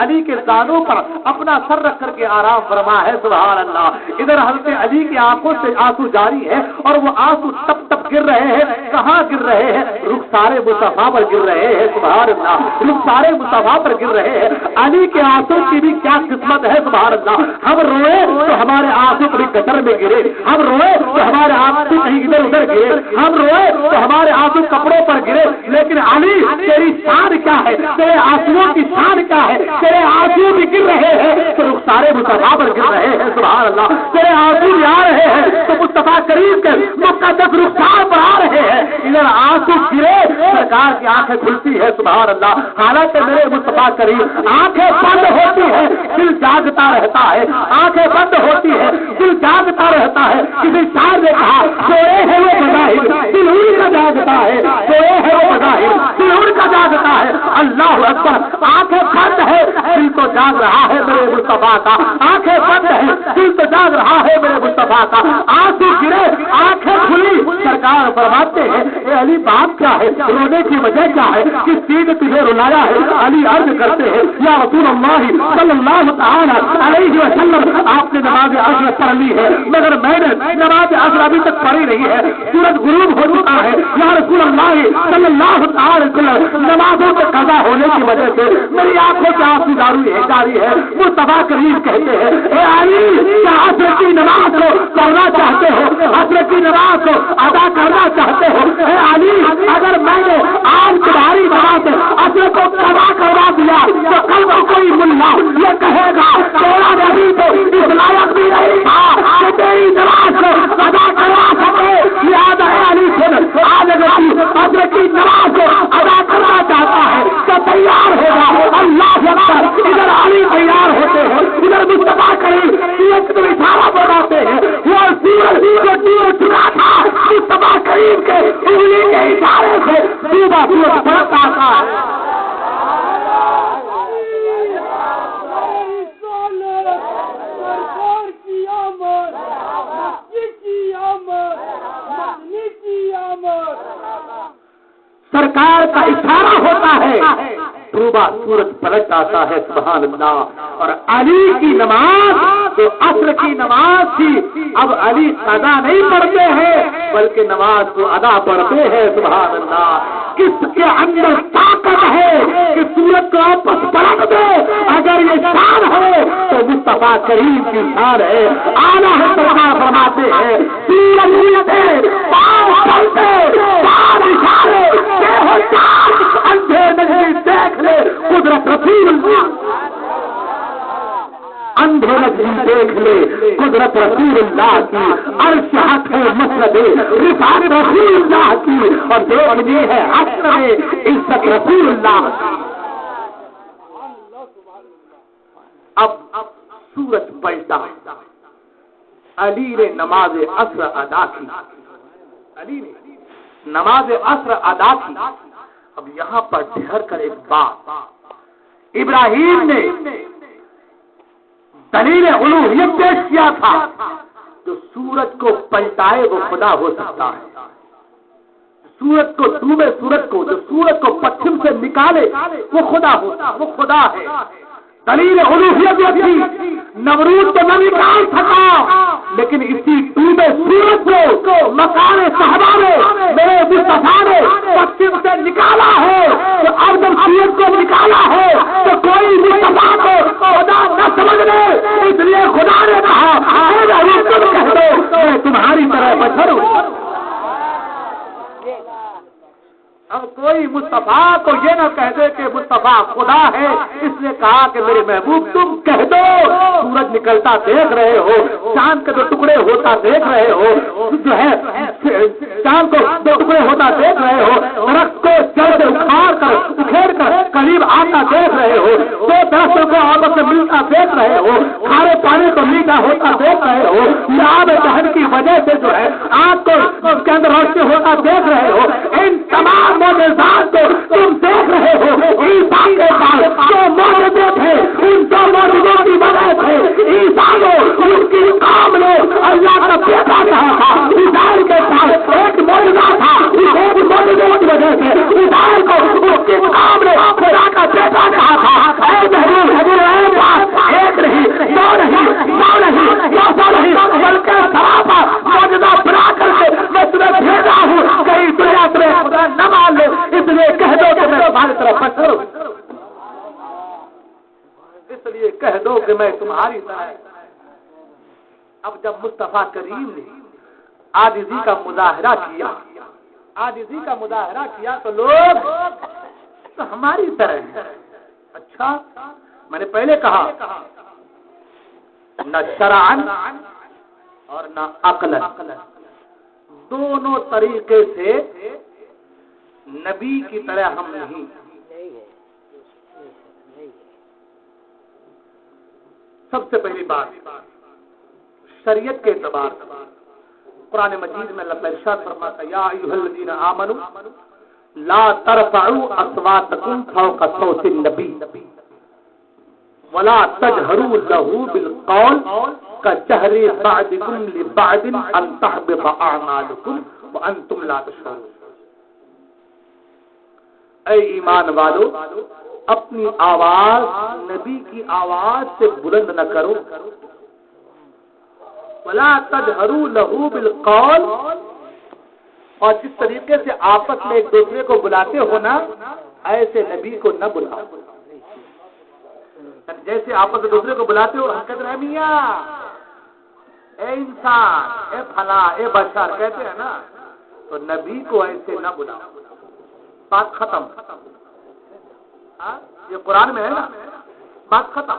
علی کے دانوں پر اپنا سر رکھ کر کے آرام فرما ہے، سبحان اللہ۔ ادھر حضرت علی کی آنکھوں سے آنسو جاری ہے اور وہ آنسو ٹپ ٹپ گر رہے ہیں، کہاں گر رہے ہیں؟ رخسارے مصطفیٰ پر گر رہے ہیں، سبحان اللہ، رخسارے مصطفیٰ پر گر رہے ہیں۔ علی کے آنسو کی بھی کیا قسمت ہے، سبحان اللہ۔ ہم روئے تو ہمارے آنسو کبھی گٹر میں گرے، ہم روئے تو ہمارے آنسو کہیں ادھر ادھر گرے، ہم روئے تو ہمارے آنسو کپڑوں پر گرے، لیکن علی تیری شان کیا ہے؟ تیرے آنسوؤں کی شان کیا ہے؟ تیرے آنسو بھی گر رہے ہیں تو رخسارے مصطفیٰ پر گر رہے ہیں، سبحان اللہ۔ تیرے آنسو بھی آ رہے ہیں تو مصطفیٰ کریم کے مقدس رخسار پر آ رہے ہیں، ادھر آنسو گرے، سرکار کی آنکھیں کھلتی ہے، سبحان اللہ۔ حالانکہ میرے مصطفیٰ کریم آنکھیں بند ہوتی ہے، دل جاگتا رہتا ہے، آنکھیں بند ہوتی ہے، دل جاگتا رہتا ہے۔ کسی شاعر نے کہا سوئے ہے وہ مظاہر، دل ان کا جاگتا ہے، سوئے ہے وہ مظاہر، دل ان کا جاگتا ہے، اللہ اکبر، آنکھیں بند ہے دل تو جاگ رہا ہے میرے مصطفیٰ کا، آنکھیں بند ہے دل تو جاگ رہا ہے میرے مصطفیٰ کا، آنسو گرے آنکھیں کھلی، سرکار فرماتے ہیں اے علی بات کیا ہے، رونے کی وجہ کیا ہے، کس چیز نے تجھے رلایا ہے؟ علی عرض کرتے ہیں یا رسول اللہ صلی اللہ تعالی علیہ وسلم، آپ نے نماز عصر پڑھ لی ہے مگر میں نے نماز عصر ابھی تک پڑھی نہیں ہے، سورج غروب ہو چکا ہے، یا رسول اللہ صلی اللہ تعالی وسلم نمازوں کے قضا ہونے کی وجہ سے میری آنکھوں سے آنسو جاری ہے۔ مصطفیٰ کریم کہتے ہیں اے علی کیا عصر کی نماز کو پڑھنا چاہتے ہو، عصر کی نماز کو ادا کرنا چاہتے ہو؟ اے علی اگر میں نے آج تمہاری نماز عصر کو قضا کروا دیا تو کل کو کوئی ملا یہ کہے گا تیرا نبی تو اس لائق بھی نہیں تھا کہ تیری نماز کو ادا کروا سکے۔ یاد ہے علی سن، آج اگر عصر کی نماز کو ادا کرنا چاہتا ہے تو تیار ہوگا، اللہ اکبر، ادھر علی تیار ہوتے ہیں، ادھر مصطفیٰ کریم سورج کو اشارہ بناتے ہیں، وہ سورج جو ڈوب چکا تھا مصطفیٰ کریم کے انگلی کے اشارے سے ڈوبا سورج بڑھتا آتا ہے۔ سرکار کا اشارہ ہوتا ہے، ڈوبا سورج پلٹ آتا ہے، سبحان اللہ۔ اور علی کی نماز تو عصر کی نماز تھی، اب علی قضا نہیں پڑھتے ہیں بلکہ نماز کو ادا پڑھتے ہیں، سبحان اللہ۔ کس کے اندر طاقت ہے کہ سورج کو واپس پلٹ دے؟ اگر یہ شان ہے تو مصطفیٰ کریم کی شان ہے۔ اعلیٰ سرکار فرماتے ہیں سورج اٹھے، پاؤں چلتے، چار اشارے، اندھے نہیں دیکھ لے قدرت رسول اللہ، اندھے نہیں دیکھ لے قدرت رسول اللہ کی، عرش ہاتھ ہے مسند رفعت رسول اللہ کی، اور دیکھنی ہے عصر میں عزت رسول اللہ کی۔ اب سورج پلٹا، علی نے نماز عصر ادا کی، علی نے نماز عصر ادا کی۔ اب یہاں پر ٹھہر کر ایک بات، ابراہیم نے دلیل الوہیت پیش کیا تھا، جو سورج کو پلٹائے وہ خدا ہو سکتا ہے، سورج کو ڈوبے سورج کو، جو سورج کو پچھم سے نکالے وہ خدا ہوتا، وہ خدا ہے۔ دلیل الوہیت یہ تھی نمرود تو نہ نکال سکا، لیکن اسی ڈوبے سورج کو مکان صحابہ میں میرے مصطفیٰ نے پچھم سے نکالا ہے، تو اب جب سورج کو نکالا ہے تو کوئی مصطفیٰ کو خدا نہ سمجھ لے، اس لیے خدا نے کہا تم کہہ دو میں تمہاری طرح بشر ہوں۔ اب کوئی مصطفیٰ کو یہ نہ کہہ دے کہ مصطفیٰ خدا ہے، اس نے کہا کہ میرے محبوب تم کہہ دو، سورج نکلتا دیکھ رہے ہو، چاند کے دو ٹکڑے ہوتا دیکھ رہے ہو، جو ہے چاند کو دو ٹکڑے ہوتا دیکھ رہے ہو، درخت کو جڑ سے اکھیڑ کر قریب آتا دیکھ رہے ہو، دو درختوں کو آپس میں ملتا دیکھ رہے ہو، کھارے پانی کو میٹھا ہوتا دیکھ رہے ہو، آب دہن کی وجہ سے جو ہے آگ کو کے اندر روشنی ہوتا دیکھ رہے ہو، ان تمام معجزات کو تم دیکھ رہے ہو۔ عیسیٰ کے پاس جو معجزے تھے ان دو معجزوں کی وجہ سے عیسیٰ کو ان کی قوم نے اللہ کا بیٹا کہا تھا، عیسائی کے پاس ایک معجزہ تھا، اس ایک معجزے کی وجہ سے عیسائی کو اس کی قوم نے خدا کا بیٹا کہا تھا۔ اے محبوب میرے پاس ایک نہیں، دو نہیں، سو نہیں، سو نہیں، بلکہ سراپا معجزہ بنا کر کے میں تمہیں بھیجا ہوں، کہیں دنیا تمہیں خدا نہ مان لے، اس لیے کہہ دو کہ میں تمہاری طرف بشر ہوں، اس لیے کہہ دو کہ میں تمہاری طرح۔ اب جب مصطفیٰ کریم نے عاجزی کا مظاہرہ کیا، عاجزی کا مظاہرہ کیا تو لوگ تو ہماری طرح ہیں۔ اچھا میں نے پہلے کہا نہ شرعن اور نہ عقلن، دونوں طریقے سے نبی کی طرح ہم نہیں۔ سب سے پہلی بات شریعت کے اعتبار سے قرآن مجید میں اللہ ارشاد فرماتا ہے یا ایھا الذین آمنوا لا ترفعوا اصواتکم فوق صوت النبی ولا تجهروا له بالقول كجهر بعضكم لبعض ان تحبط اعمالكم وانتم لا تشعرون. اے ایمان والو، اپنی آواز نبی کی آواز سے بلند نہ کرو. ولا تجهروا له بالقول، اور جس طریقے سے آپس میں ایک دوسرے کو بلاتے ہو نا، ایسے نبی کو نہ بلاؤ. جیسے آپس میں دوسرے کو بلاتے ہو، ہم کہتے ہیں میاں، اے انسان، اے فلاں، اے بشر کہتے ہیں نا، تو نبی کو ایسے نہ بلاؤ. بات ختم. یہ قرآن میں ہے نا، بات ختم.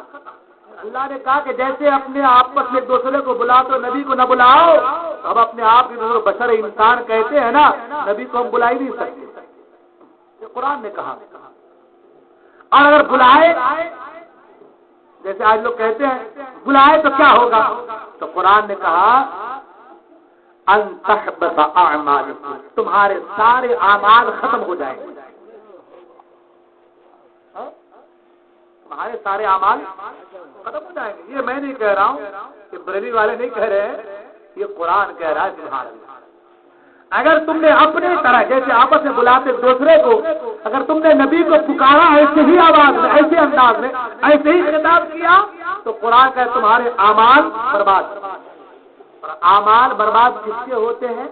اللہ نے کہا کہ جیسے اپنے آپس میں ایک دوسرے کو بلاؤ تو نبی کو نہ بلاؤ. ہم اپنے آپ کو بشر انسان کہتے ہیں نا، نبی کو ہم بلا ہی نہیں سکتے. یہ قرآن نے کہا. اور اگر بلائے، جیسے آج لوگ کہتے ہیں بلائے تو کیا ہوگا، تو قرآن نے کہا ان تحبط اعمالکم، تمہارے سارے اعمال ختم ہو جائیں گے. تمہارے سارے اعمال ختم ہو جائیں گے. یہ میں نہیں کہہ رہا ہوں، کہ بریلوی والے نہیں کہہ رہے ہیں، یہ قرآن کہہ رہا ہے. سبحان اللہ. اگر تم نے اپنے طرح جیسے آپس میں بلاتے دوسرے کو، اگر تم نے نبی کو پکارا ایسے ہی آواز میں، ایسے انداز میں، ایسے ہی خطاب کیا، تو قرآن کا تمہارے اعمال برباد. اور اعمال برباد کس کے ہوتے ہیں؟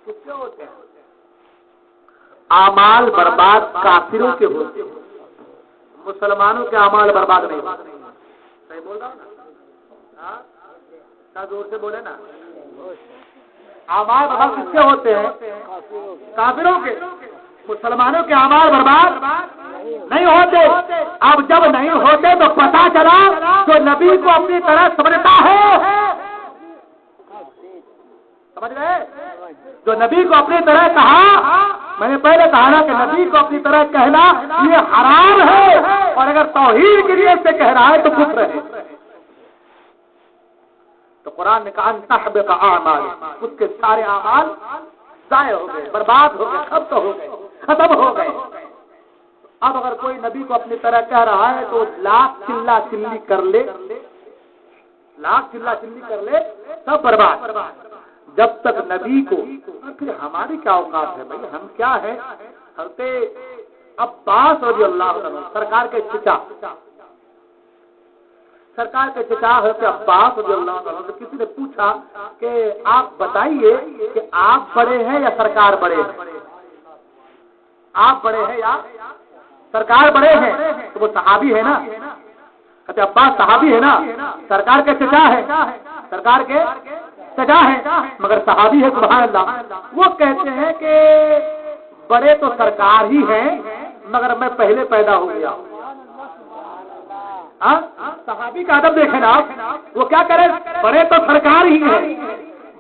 کس کے ہوتے ہیں؟ اعمال برباد کافروں کے ہوتے ہیں. مسلمانوں کے اعمال برباد نہیں ہوتے. صحیح بول رہا ہوں نا؟ زور سے بولے نا. اعمال برباد کس کے ہوتے ہیں؟ کافروں کے. مسلمانوں کے اعمال برباد نہیں ہوتے. اب جب نہیں ہوتے تو پتہ چلا جو نبی کو اپنی طرح سمجھتا ہے، سمجھ گئے؟ جو نبی کو اپنی طرح کہا، میں نے پہلے کہا نا کہ نبی کو اپنی طرح کہنا یہ حرام ہے، اور اگر توحید کے لیے سے کہہ رہا ہے تو کفر ہے. تو قرآن نے کہا ان تحبط اعمالکم، اس کے سارے اعمال ضائع ہو گئے، برباد ہو گئے، ختم ہو گئے. اب اگر کوئی نبی کو اپنی طرح کہہ رہا ہے تو لاکھ چلا چلی کر لے، لاکھ چلا چلی کر لے، سب برباد. جب تک نبی کو، پھر ہماری کیا اوقات ہے بھائی؟ ہم کیا ہے؟ حضرت عباس رضی اللہ عنہ، سرکار کے چچا، سرکار کے چچا حضرت عباس رضی اللہ عنہ سے کسی نے پوچھا کہ آپ بتائیے کہ آپ بڑے ہیں یا سرکار بڑے ہیں؟ آپ بڑے ہیں یا سرکار بڑے ہیں؟ تو وہ صحابی ہے نا، حضرت عباس صحابی ہے نا، سرکار کے چچا ہے، سرکار کے چچا ہے، مگر صحابی ہے. سبحان اللہ. وہ کہتے ہیں کہ بڑے تو سرکار ہی ہیں، مگر میں پہلے پیدا ہو گیا. صحابی کا ادب دیکھیں آپ، وہ کیا کرے؟ بڑے تو سرکار ہی ہیں،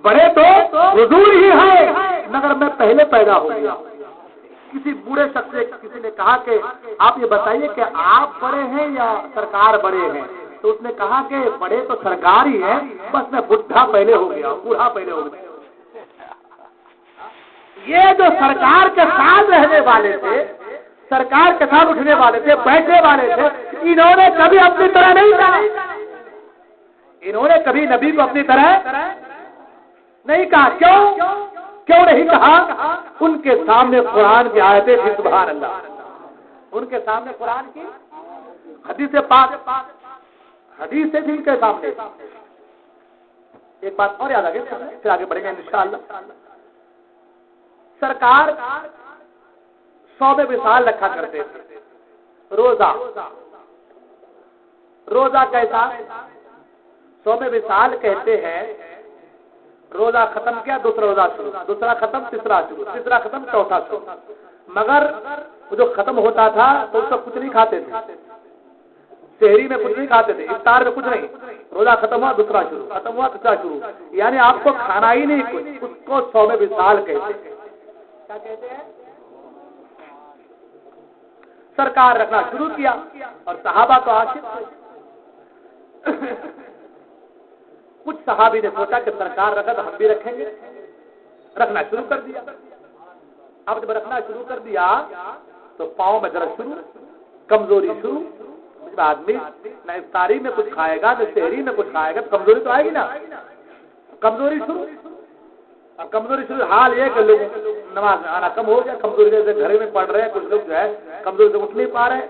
بڑے تو حضور ہی ہیں، مگر میں پہلے پیدا ہو گیا. کسی بوڑھے شخص سے کسی نے کہا کہ آپ یہ بتائیے کہ آپ بڑے ہیں یا سرکار بڑے ہیں؟ تو اس نے کہا کہ بڑے تو سرکار ہی ہیں، بس میں بوڑھا پہلے ہو گیا، بوڑھا پہلے ہو گیا. یہ جو سرکار کے ساتھ رہنے والے تھے، سرکار کے ساتھ اٹھنے والے تھے، بیٹھنے والے تھے، انہوں نے کبھی اپنی طرح نہیں کہا. انہوں نے کبھی نبی کو اپنی طرح نہیں کہا. کیوں نہیں کہا؟ ان کے سامنے قرآن کی آیتیں تھی. سبحان اللہ. ان کے سامنے قرآن کی حدیث پاک، حدیث تھی ان کے سامنے. ایک بات اور یاد آ گئی، پھر آگے بڑھیں گے انشاءاللہ. سرکار 100 وصال رکھا کرتے تھے. روزہ کیسا؟ 100 وصال کہتے ہیں روزہ ختم کیا، دوسرا روزہ شروع، دوسرا ختم، تیسرا شروع، تیسرا ختم، چوتھا شروع. مگر وہ جو ختم ہوتا تھا تو اس کا کچھ نہیں کھاتے تھے، سحری میں کچھ نہیں کھاتے تھے، افطار میں کچھ نہیں. روزہ ختم ہوا، دوسرا شروع، ختم ہوا، تیسرا شروع، یعنی آپ کو کھانا ہی نہیں کچھ. اس کو 100 وصال کہتے ہیں. کیا کہتے ہیں؟ سرکار رکھنا شروع کیا اور صحابہ تو عاشق تھے. کچھ صحابی نے سوچا کہ سرکار رکھا تو ہم بھی رکھیں گے، رکھنا شروع کر دیا. اب جب رکھنا شروع کر دیا تو پاؤں میں درد شروع، کمزوری شروع. آدمی نہ افطاری میں کچھ کھائے گا نہ سحری میں کچھ کھائے گا، کمزوری تو آئے گی نا. کمزوری شروع. اب کمزوری شروع، حال یہ کہ لوگ نماز آنا کم ہو گیا، کمزوری سے گھر میں پڑھ رہے ہیں، کچھ لوگ جو ہے کمزوری سے اٹھ نہیں پا رہے ہیں.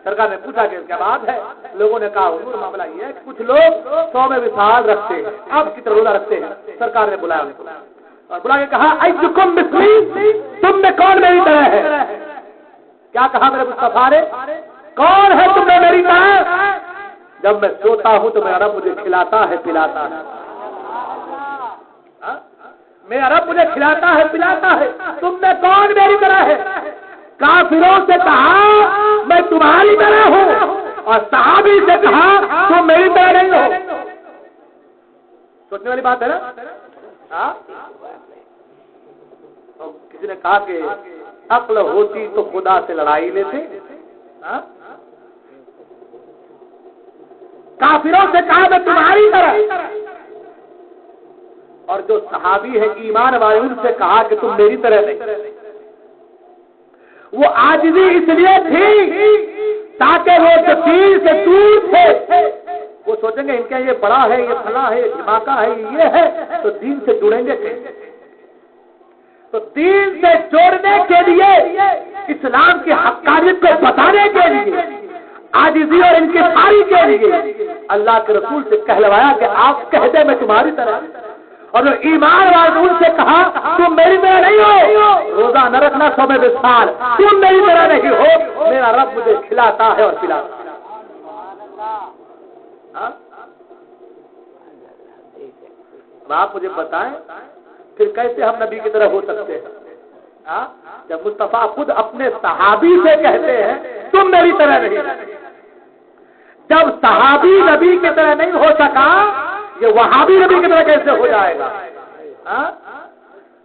سرکار نے پوچھا کہ کیا بات ہے؟ لوگوں نے کہا حضور معاملہ یہ ہے کہ کچھ لوگ 100 میں وصال رکھتے ہیں، اب کی طرح روزہ رکھتے ہیں. سرکار نے بلایا ان کو اور بلا کے کہا ایکم مثلی، تم میں کون میری طرح ہے؟ کیا کہا میرے مصطفیٰ نے؟ کون ہے تم میں میری طرح؟ جب میں سوتا ہوں تو میرا رب مجھے کھلاتا ہے پلاتا ہے. میرا رب مجھے کھلاتا ہے پلاتا ہے. تم میں کون میری طرح ہے؟ کافروں سے کہا میں تمہاری طرح ہوں، اور صحابی سے کہا تم میری طرح نہیں ہو. سوچنے والی بات ہے نا. کسی نے کہا کہ عقل ہوتی تو خدا سے لڑائی لیتے. کافروں سے کہا میں تمہاری طرح، اور جو صحابی ہے ایمان والے ان سے کہا کہ تم میری طرح نہیں. وہ عاجزی اس لیے تھی تاکہ وہ تقدیر سے دور تھے. وہ سوچیں گے ان کے یہ بڑا ہے، یہ فلاں ہے، یہ دھماکہ ہے، یہ ہے، تو دین سے جڑیں گے کیسے؟ تو دین سے جوڑنے کے لیے، اسلام کی حقانیت کو بتانے کے لیے، عاجزی اور انکساری کے لیے اللہ کے رسول سے کہلوایا کہ آپ کہہ دیں میں تمہاری طرح. اور جو ایمان والے ان سے کہا تم میری طرح نہیں ہو، روزہ نہ رکھنا 100 میں وصال، تم میری طرح نہیں ہو، میرا رب مجھے کھلاتا ہے اور پلاتا ہے. آپ مجھے بتائیں پھر کیسے ہم نبی کی طرح ہو سکتے ہیں؟ جب مصطفیٰ خود اپنے صحابی سے کہتے ہیں تم میری طرح نہیں. جب صحابی نبی کی طرح نہیں ہو سکا، یہ وہابی نبی کی طرح کیسے ہو جائے گا؟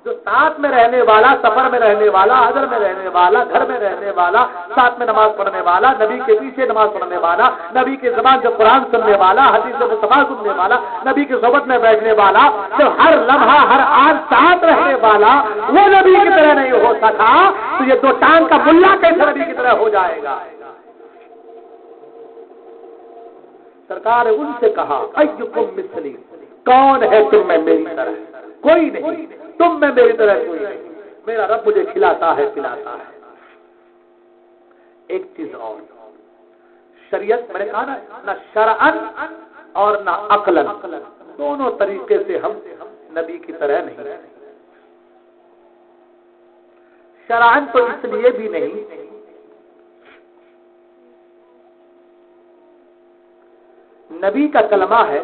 جو ساتھ میں رہنے والا، سفر میں رہنے والا، حضر میں رہنے والا، گھر میں رہنے والا، ساتھ میں نماز پڑھنے والا، نبی کے پیچھے نماز پڑھنے والا، نبی کی زبان سے قرآن سننے والا، حدیث مصطفیٰ سننے والا، نبی کی صحبت میں بیٹھنے والا، جو ہر لمحہ ہر آن ساتھ رہنے والا، وہ نبی کی طرح نہیں ہو سکا، تو یہ دو ٹانگ کا ملا کیسے نبی کی طرح ہو جائے گا؟ سرکار ان سے کہا ایکم مثلی، کون ہے تم میں میری طرح؟ کوئی نہیں. تم میں میری طرح کوئی نہیں. میرا رب مجھے کھلاتا ہے پلاتا ہے. ایک چیز اور، شریعت میں نے کہا نا، نہ شرعن اور نہ عقلن، دونوں طریقے سے ہم نبی کی طرح نہیں. شرعن تو اس لیے بھی نہیں، نبی کا کلمہ ہے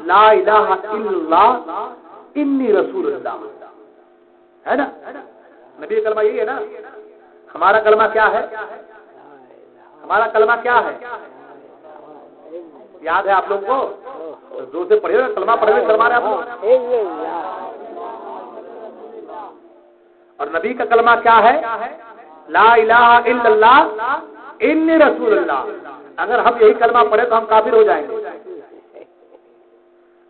لا الہ الا اللہ انی رسول اللہ، ہے نا؟ نبی کا کلمہ یہی ہے نا. ہمارا کلمہ کیا ہے؟ ہمارا کلمہ کیا ہے؟ یاد ہے آپ لوگوں کو؟ زور سے پڑھیے، کلمہ پڑھے ہوئے سلمان آپ لوگ. اور نبی کا کلمہ کیا ہے؟ لا الہ الا اللہ انی رسول اللہ. اگر ہم یہی کلمہ پڑھے تو ہم کافر ہو جائیں گے.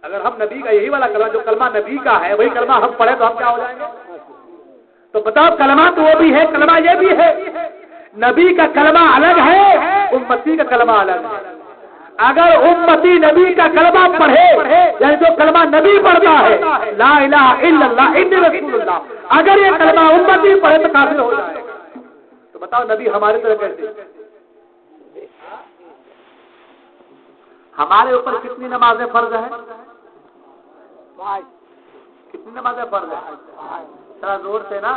اگر ہم نبی کا یہی والا کلمہ، جو کلمہ نبی کا ہے وہی کلمہ ہم پڑھے تو ہم کیا ہو جائیں گے؟ تو بتاؤ، کلمہ تو وہ بھی ہے، کلمہ یہ بھی ہے. نبی کا کلمہ الگ ہے، امتی کا کلمہ الگ ہے. اگر امتی نبی کا کلمہ پڑھے، یعنی جو کلمہ نبی پڑھتا ہے لا الہ الا اللہ انی رسول اللہ، اگر یہ کلمہ امتی پڑھے تو کافر ہو جائے گا. تو بتاؤ نبی ہماری طرح کیسے؟ ہمارے اوپر کتنی نمازیں فرض ہیں؟ کتنی نمازیں فرض ہیں؟ ذرا زور سے نا.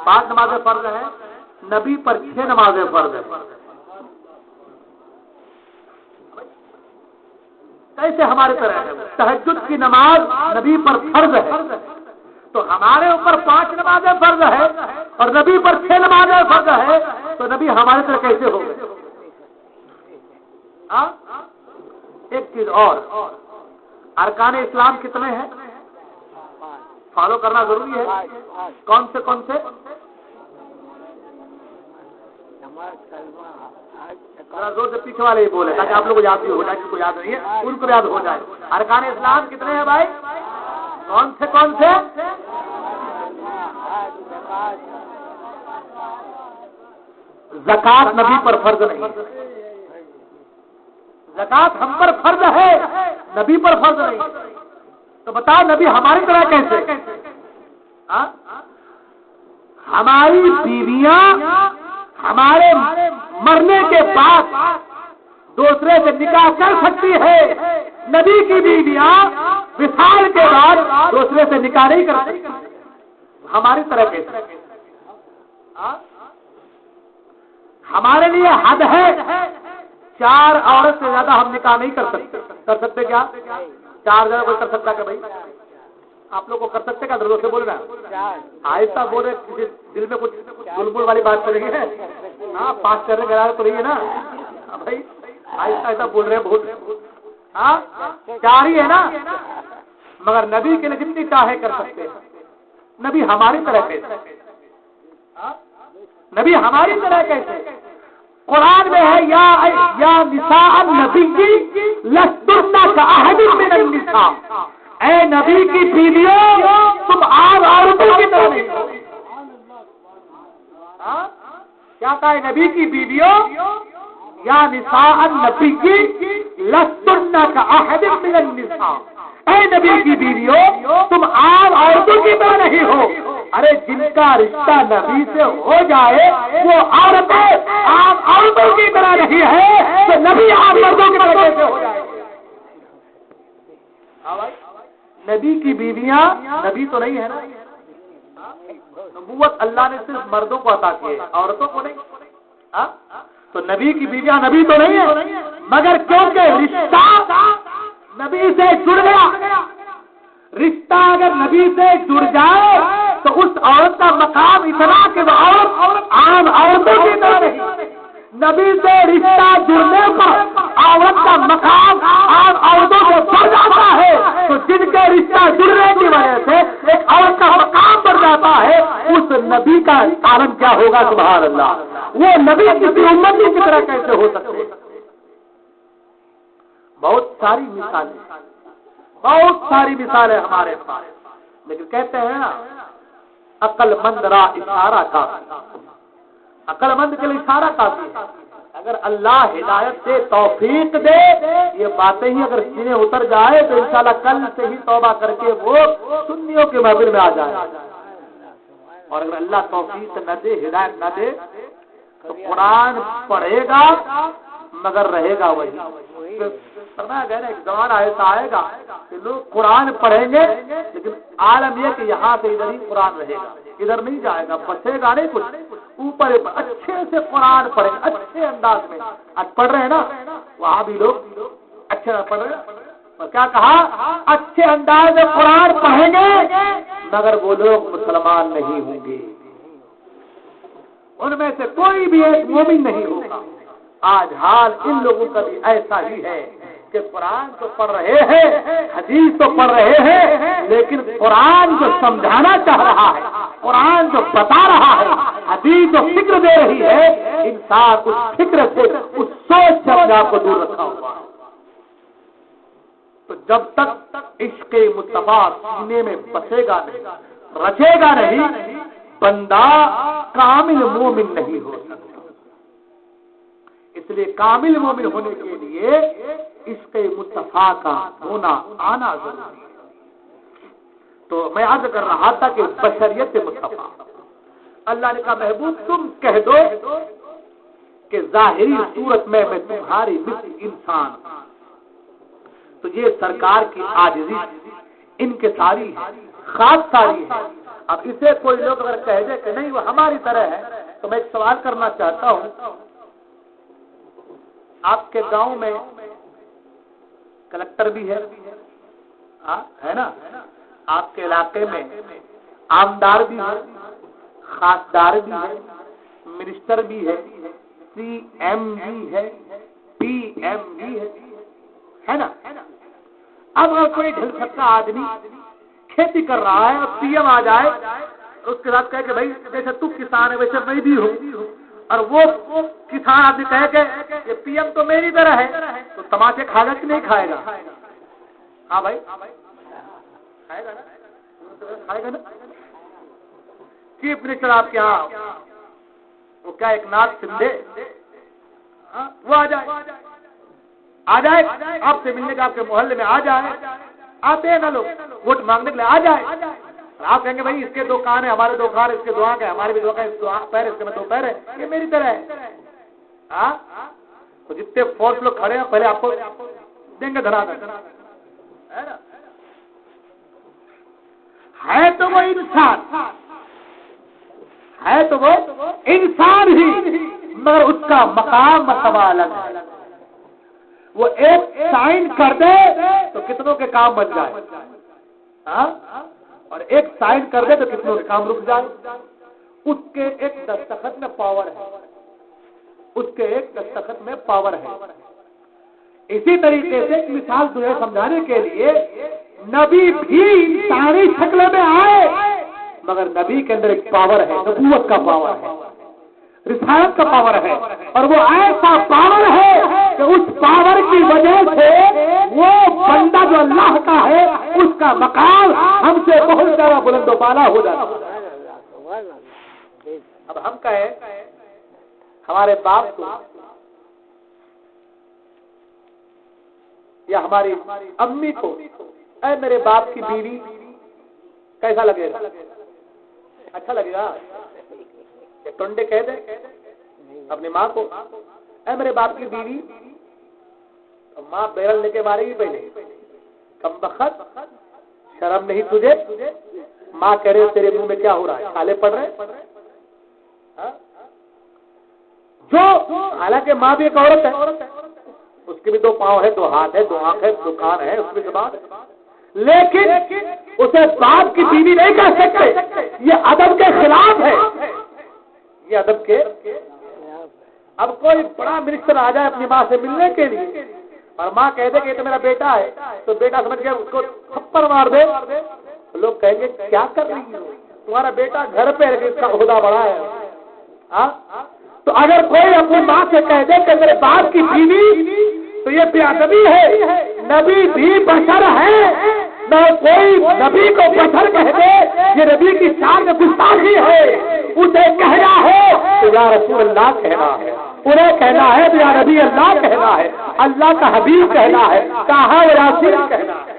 5 نمازیں فرض ہیں. نبی پر 6 نمازیں فرض ہیں. کیسے ہمارے طرح ہے؟ تہجد کی نماز نبی پر فرض ہے، تو ہمارے اوپر 5 نمازیں فرض ہے اور نبی پر 6 نمازیں فرض ہے، تو نبی ہمارے طرح کیسے ہو گئے؟ ایک چیز اور، ارکان اسلام کتنے ہیں؟ فالو کرنا ضروری ہے. کون سے کون سے؟ زور سے پیچھے والے ہی بولے تاکہ آپ لوگ کو یاد بھی ہو جائے، جس کو یاد نہیں ہے ان کو یاد ہو جائے. ارکان اسلام کتنے ہیں بھائی؟ کون سے کون سے؟ زکات نبی پر فرض نہیں، زکات ہم پر فرض ہے، نبی پر فرض نہیں۔ تو بتاؤ نبی ہماری طرح کیسے؟ ہماری بیویاں ہمارے مرنے کے بعد دوسرے سے نکاح کر سکتی ہے، نبی کی بیویاں وصال کے بعد دوسرے سے نکاح نہیں کر سکتی، ہماری طرح کیسے؟ ہمارے لیے حد ہے 4 عورت سے زیادہ ہم نکاح نہیں کر سکتے۔ کر سکتے کیا؟ 4 زیادہ کوئی کر سکتا کہ بھائی؟ آپ لوگ کو کر سکتے کیا؟ دردوں سے بول رہے ہیں، آہستہ بول رہے، کسی دل میں کچھ بلبل والی بات تو نہیں ہے؟ ہاں، 5 کرنے گرا تو نہیں ہے نا بھائی؟ آہستہ آہستہ بول رہے ہیں بہت۔ ہاں 4 ہی ہے نا، مگر نبی کے لیے جتنی چاہے کر سکتے ہیں۔ نبی ہماری طرح کیسے؟ نبی ہماری طرح کیسے؟ قرآن میں ہے یا نساء النبی لستن کأحد من النساء، اے نبی کی بیویوں تم عام عورتوں کی طرح نہیں ہو۔ کیا کہا ہے نبی کی بیویوں؟ یا نساء النبی لستن کأحد من النساء، اے نبی کی بیویوں تم عام عورتوں کی طرح نہیں ہو۔ ارے جن کا رشتہ نبی سے ہو جائے وہ عورتیں عام عورتوں کی طرح نہیں ہے، تو نبی عام مردوں کی طرح کیسے ہو جائے؟ نبی کی بیویاں نبی تو نہیں ہے نا، نبوت اللہ نے صرف مردوں کو عطا کی ہے، عورتوں کو نہیں۔ تو نبی کی بیویاں نبی تو نہیں ہے، مگر کیونکہ رشتہ نبی سے جڑ گیا، رشتہ اگر نبی سے جڑ جائے تو اس عورت کا مقام اتنا کہ وہ عورت عام عورتوں کی طرح نہیں۔ نبی سے رشتہ جڑنے پر عورت کا مقام عام عورتوں سے بڑھ جاتا ہے، تو جن کے رشتہ جڑنے کی وجہ سے ایک عورت کا مقام بڑھ جاتا ہے، اس نبی کا عالم کیا ہوگا؟ سبحان اللہ۔ وہ نبی کسی امتی کی طرح کیسے ہو سکتے؟ بہت ساری مثالیں ہمارے پاس، لیکن کہتے ہیں نا عقل مند را اشارہ کافی، عقل مند کے لیے اشارہ کافی ہے۔ اگر اللہ ہدایت سے توفیق دے، یہ باتیں ہی اگر سینے اتر جائے تو انشاءاللہ کل سے ہی توبہ کر کے وہ سنیوں کے محفل میں آ جائے، اور اگر اللہ توفیق نہ دے، ہدایت نہ دے، تو قرآن پڑھے گا مگر رہے گا وہی۔ فرمایا گیا نا ایک زمانہ ایسا آئے گا کہ لوگ قرآن پڑھیں گے، لیکن عالم یہ کہ یہاں سے ادھر ہی قرآن رہے گا، ادھر نہیں جائے گا، بچے گا نہیں کچھ، اوپر اچھے سے قرآن پڑھیں گے، اچھے انداز میں۔ آج پڑھ رہے ہیں نا وہاں بھی لوگ اچھے پڑھ رہے ہیں، اور کیا کہا؟ اچھے انداز میں قرآن پڑھیں گے مگر وہ لوگ مسلمان نہیں ہوں گے، ان میں سے کوئی بھی ایک مومن نہیں ہوگا۔ آج حال ان لوگوں کا بھی ایسا ہی ہے کہ قرآن تو پڑھ رہے ہیں، حدیث تو پڑھ رہے ہیں، لیکن قرآن جو سمجھانا چاہ رہا ہے، قرآن جو بتا رہا ہے، حدیث جو فکر دے رہی ہے، انسان اس فکر سے، اس سوچ سے اپنے آپ کو دور رکھا ہوا ہے۔ تو جب تک عشق مصطفیٰ سینے میں بسے گا نہیں، رچے گا نہیں، بندہ کامل مومن نہیں ہو سکتا۔ اس لیے کامل مومن ہونے کے لیے عشق مصطفیٰ کا ہونا آنا ضروری ہے۔ تو میں عرض کر رہا تھا کہ بشریت مصطفیٰ، اللہ نے کہا محبوب تم کہہ دو کہ ظاہری صورت میں تمہاری مثل انسان، تو یہ سرکار کی عاجزی انکساری ہے، خاص ساری ہے۔ اب اسے کوئی لوگ اگر کہہ دے کہ نہیں وہ ہماری طرح ہے، تو میں ایک سوال کرنا چاہتا ہوں، آپ کے گاؤں میں کلکٹر بھی ہے نا، آپ کے علاقے میں عامدار بھی ہے، خاصدار بھی ہے، منسٹر بھی ہے، سی ایم بھی ہے، پی ایم بھی ہے نا۔ اب اگر کوئی ڈھل سکتا آدمی کھیتی کر رہا ہے اور پی ایم آ جائے، اس کے ساتھ کہے کہ بھائی جیسے تو کسان ہے ویسے میں بھی ہوں، اور وہ کسان آدمی کہے کہ یہ پی ایم تو میری طرح ہے، تو تماچے کھائے گا کہ نہیں کھائے گا؟ ہاں بھائی کھائے گا نا۔ چیف منسٹر آپ کے یہاں وہ کیا ایک ناتھ سندھے وہ آ جائے آپ سے ملنے کا، آپ کے محلے میں آ جائے، آتے ہیں نا لوگ ووٹ مانگنے کے لیے، آ جائے، آپ کہیں گے بھائی اس کے دو کان ہیں، ہمارے دو کان، اس کے دو آنکھ ہیں، ہمارے بھی دو کان، اس کے پیر، اس کے میں دو پیر ہے، یہ میری طرح ہے۔ تو جتنے فورس لوگ کھڑے ہیں پہلے آپ کو دیں گے دھرا ہے تو وہ انسان ہے، تو وہ انسان ہی، مگر اس کا مقام مرتبہ الگ ہے۔ وہ ایک سائن کر دے تو کتنوں کے کام بن جائے، اور ایک سائن کر دے تو کتنوں کے کام رک جائے۔ اس کے ایک دستخط میں پاور ہے، اس کے ایک دستخط میں پاور ہے۔ اسی طریقے سے ایک مثال تمہیں سمجھانے کے لیے، نبی بھی انسانی شکل میں آئے مگر نبی کے اندر ایک پاور ہے، نبوت کا پاور ہے، رسالت کا پاور ہے، اور وہ ایسا پاور ہے کہ اس پاور کی وجہ سے وہ بندہ جو اللہ کا ہے اس کا مقام ہم سے بہت زیادہ بلند و بالا ہو جاتا ہے۔ اب ہم کہیں ہمارے باپ کو یا ہماری امی کو، اے میرے باپ کی بیوی، کیسا لگے گا؟ اچھا لگے گا؟ ٹنڈے کہہ دیں اپنی ماں کو، اے میرے باپ کی بیوی، ماں بیرل لے کے مارے گی پہلے، کم بخت، شرم نہیں تجھے؟ ماں کہہ رہے تیرے منہ میں کیا ہو رہا ہے، چھالے پڑ رہے؟ جو حالانکہ ماں بھی ایک عورت ہے، اس کے بھی دو پاؤں ہے، دو ہاتھ ہے، دو آنکھ ہے، دو کان ہے، اس میں زبان ہے، لیکن اسے باپ کی بیوی نہیں کہہ سکتے، یہ ادب کے خلاف ہے، یہ ادب کے۔ اب کوئی بڑا منسٹر آ جائے اپنی ماں سے ملنے کے لیے اور ماں کہہ دے کہ یہ تو میرا بیٹا ہے، تو بیٹا سمجھ کے اس کو تھپڑ مار دے، لوگ کہیں گے کیا کر رہی ہو، تمہارا بیٹا گھر پہ اس کا عہدہ بڑا ہے۔ تو اگر کوئی اپنی ماں سے کہہ دے کہ میرے باپ کی بیوی، تو یہ بے ادبی ہے۔ نبی بھی بشر ہے، نہ کوئی نبی کو بشر کہہ دے یہ نبی کی شان میں گستاخی ہے۔ اسے کہنا ہے تو یا رسول اللہ کہنا ہے، انہیں کہنا ہے تو یا نبی اللہ کہنا ہے، اللہ کا حبیب کہنا ہے، کہا یاسین کہنا ہے۔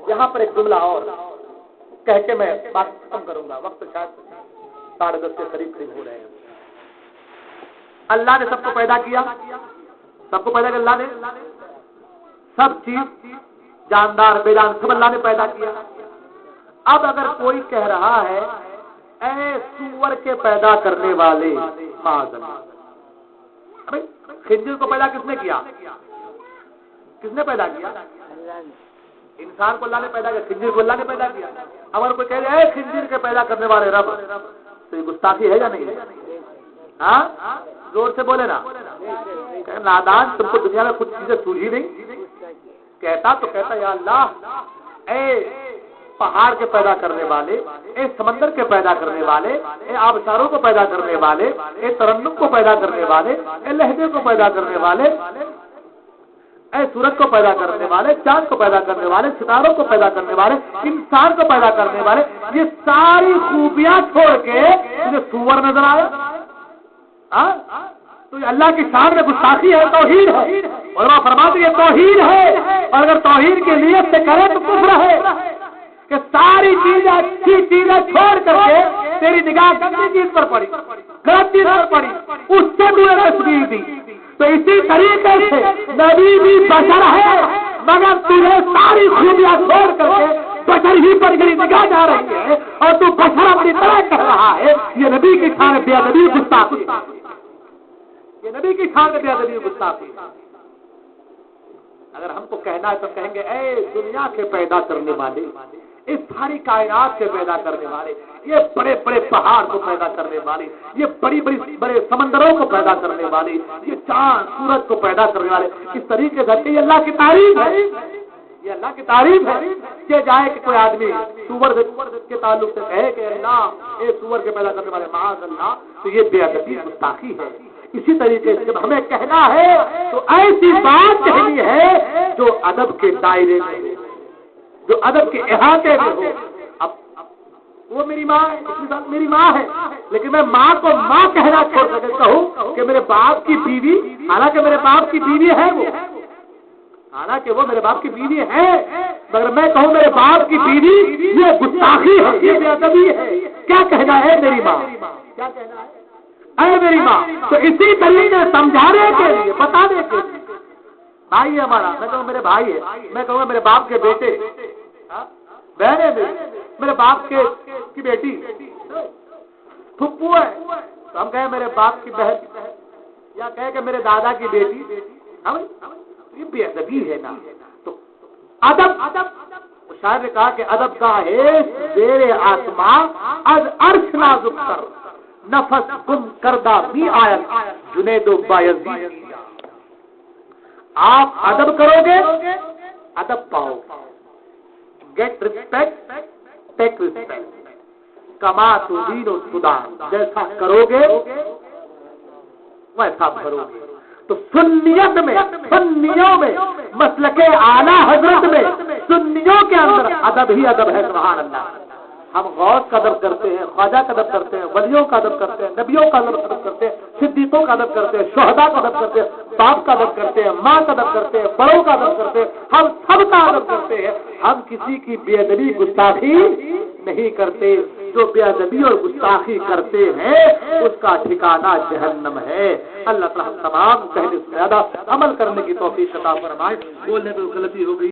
یہاں پر ایک جملہ اور کہہ کے میں بات ختم کروں گا، وقت شاید 10:30 کے قریب ہو رہے ہیں۔ اللہ نے سب کو پیدا کیا، سب کو پیدا کیا اللہ نے، سب چیز جاندار بے جان سب اللہ نے پیدا کیا۔ اب اگر کوئی کہہ رہا ہے اے سور کے پیدا کرنے والے، خنزیر کو پیدا کس نے کیا؟ کس نے پیدا کیا؟ انسان کو اللہ نے پیدا کیا، خنزیر کو اللہ نے پیدا کیا۔ اگر کوئی کہہ رہے اے خنزیر کے پیدا کرنے والے رب، تو یہ گستاخی ہے یا نہیں ہے؟ ہاں زور سے بولے نا، نادان تم کو دنیا میں کچھ چیزیں سوجھی نہیں؟ کہتا تو کہتا یا اللہ، اے پہاڑ کے پیدا کرنے والے، اے سمندر کے پیدا کرنے والے، اے آبشاروں کو پیدا کرنے والے، اے ترنم کو پیدا کرنے والے، اے لہجے کو پیدا کرنے والے، اے سورج کو پیدا کرنے والے، چاند کو پیدا کرنے والے، ستاروں کو پیدا کرنے والے، انسان کو پیدا کرنے والے، یہ ساری خوبیاں چھوڑ کے تجھے سور نظر آیا؟ تو یہ اللہ کی شان میں گستاخی ہے، توحید ہے، علماء فرماتے ہیں یہ توحید ہے، اور اگر توحید کی نیت سے کرے تو کفر ہے کہ ساری چیزیں اچھی چیزیں چھوڑ کر کے تیری نگاہ گندی چیز پر پڑی، غلط چیز پر پڑی، اس سے تجھے تصویر دی۔ تو اسی طریقے سے نبی بھی بشر ہے، مگر تجھے ساری خوبیاں چھوڑ کر کے بشر ہی پر تیری نگاہ جا رہی ہے، اور تو بشر اپنی طرح کہہ رہا ہے، یہ نبی کی شان بے ادبی گستاخی، یہ نبی کی شان بے ادبی گستاخی۔ اگر ہم کو کہنا ہے تو کہیں گے اے دنیا کے پیدا کرنے والے، اس ساری کائنات کے پیدا کرنے والے، یہ بڑے بڑے پہاڑ کو پیدا کرنے والے، یہ بڑی بڑے سمندروں کو پیدا کرنے والے، یہ چاند سورج کو پیدا کرنے والے، اس طریقے سے یہ اللہ کی تعریف ہے، یہ اللہ کی تعریف ہے۔ یہ جائے کہ کوئی آدمی سور کے تعلق سے کہے کہ اللہ اے سور کے پیدا کرنے والے معاذ اللہ، تو یہ بے ادبی گستاخی ہے۔ اسی طریقے سے جب ہمیں کہنا ہے تو ایسی بات کہنی ہے جو ادب کے دائرے میں، جو ادب کے احاطے میں ہو۔ اب وہ میری ماں ہے، اس کے ساتھ میری ماں ہے، لیکن میں ماں کو ماں کہنا چھوڑ کر کہوں کہ میرے باپ کی بیوی، حالانکہ میرے باپ کی بیوی ہے وہ، حالانکہ وہ میرے باپ کی بیوی ہے، مگر میں کہوں میرے باپ کی بیوی، یہ گستاخی ہے، یہ بے ادبی ہے۔ کیا کہنا ہے میری ماں، کیا کہنا ہے اے میری ماں؟ تو اسی طریقے سمجھانے کے لیے، بتانے کے لیے، بھائی ہے ہمارا، میں کہوں میرے بھائی ہے، میں کہوں میرے باپ کے بیٹے، بہن ہے میرے باپ کی بیٹی، پھپھو ہے، تو ہم کہیں میرے باپ کی بہن، یا کہیں کہ میرے دادا کی بیٹی، یہ بے ادبی ہے نا۔ تو ادب، شاعر نے کہا کہ ادب کا ہے زیر آسماں از عرش نازک کر، نفس گم کردہ بھی آیت جنید و بایزید۔ آپ ادب کرو گے، ادب پاؤ گے، گیٹ ریسپیکٹ، ٹیک ریسپیکٹ، کما تدین و تدان، جیسا کرو گے ویسا بھرو گے۔ تو سنیت میں، سنیوں میں، مسلک اعلیٰ حضرت میں، سنیوں کے اندر ادب ہی ادب ہے، سبحان اللہ۔ ہم غوث کا ادب کرتے ہیں، خواجہ کا ادب کرتے ہیں، ولیوں کا ادب کرتے ہیں، نبیوں کا ادب کرتے ہیں، صدیقوں کا ادب کرتے ہیں، شہداء کا ادب کرتے ہیں، باپ کا ادب کرتے ہیں، ماں کا ادب کرتے ہیں، بڑوں کا ادب کرتے ہیں، ہم سب کا ادب کرتے ہیں۔ ہم کسی کی بے ادبی گستاخی نہیں کرتے۔ جو بے ادبی اور گستاخی کرتے ہیں اس کا ٹھکانہ جہنم ہے۔ اللہ تعالیٰ تمام کہنے سے زیادہ عمل کرنے کی توفیق عطا فرمائے۔ بولنے میں غلطی ہو گئی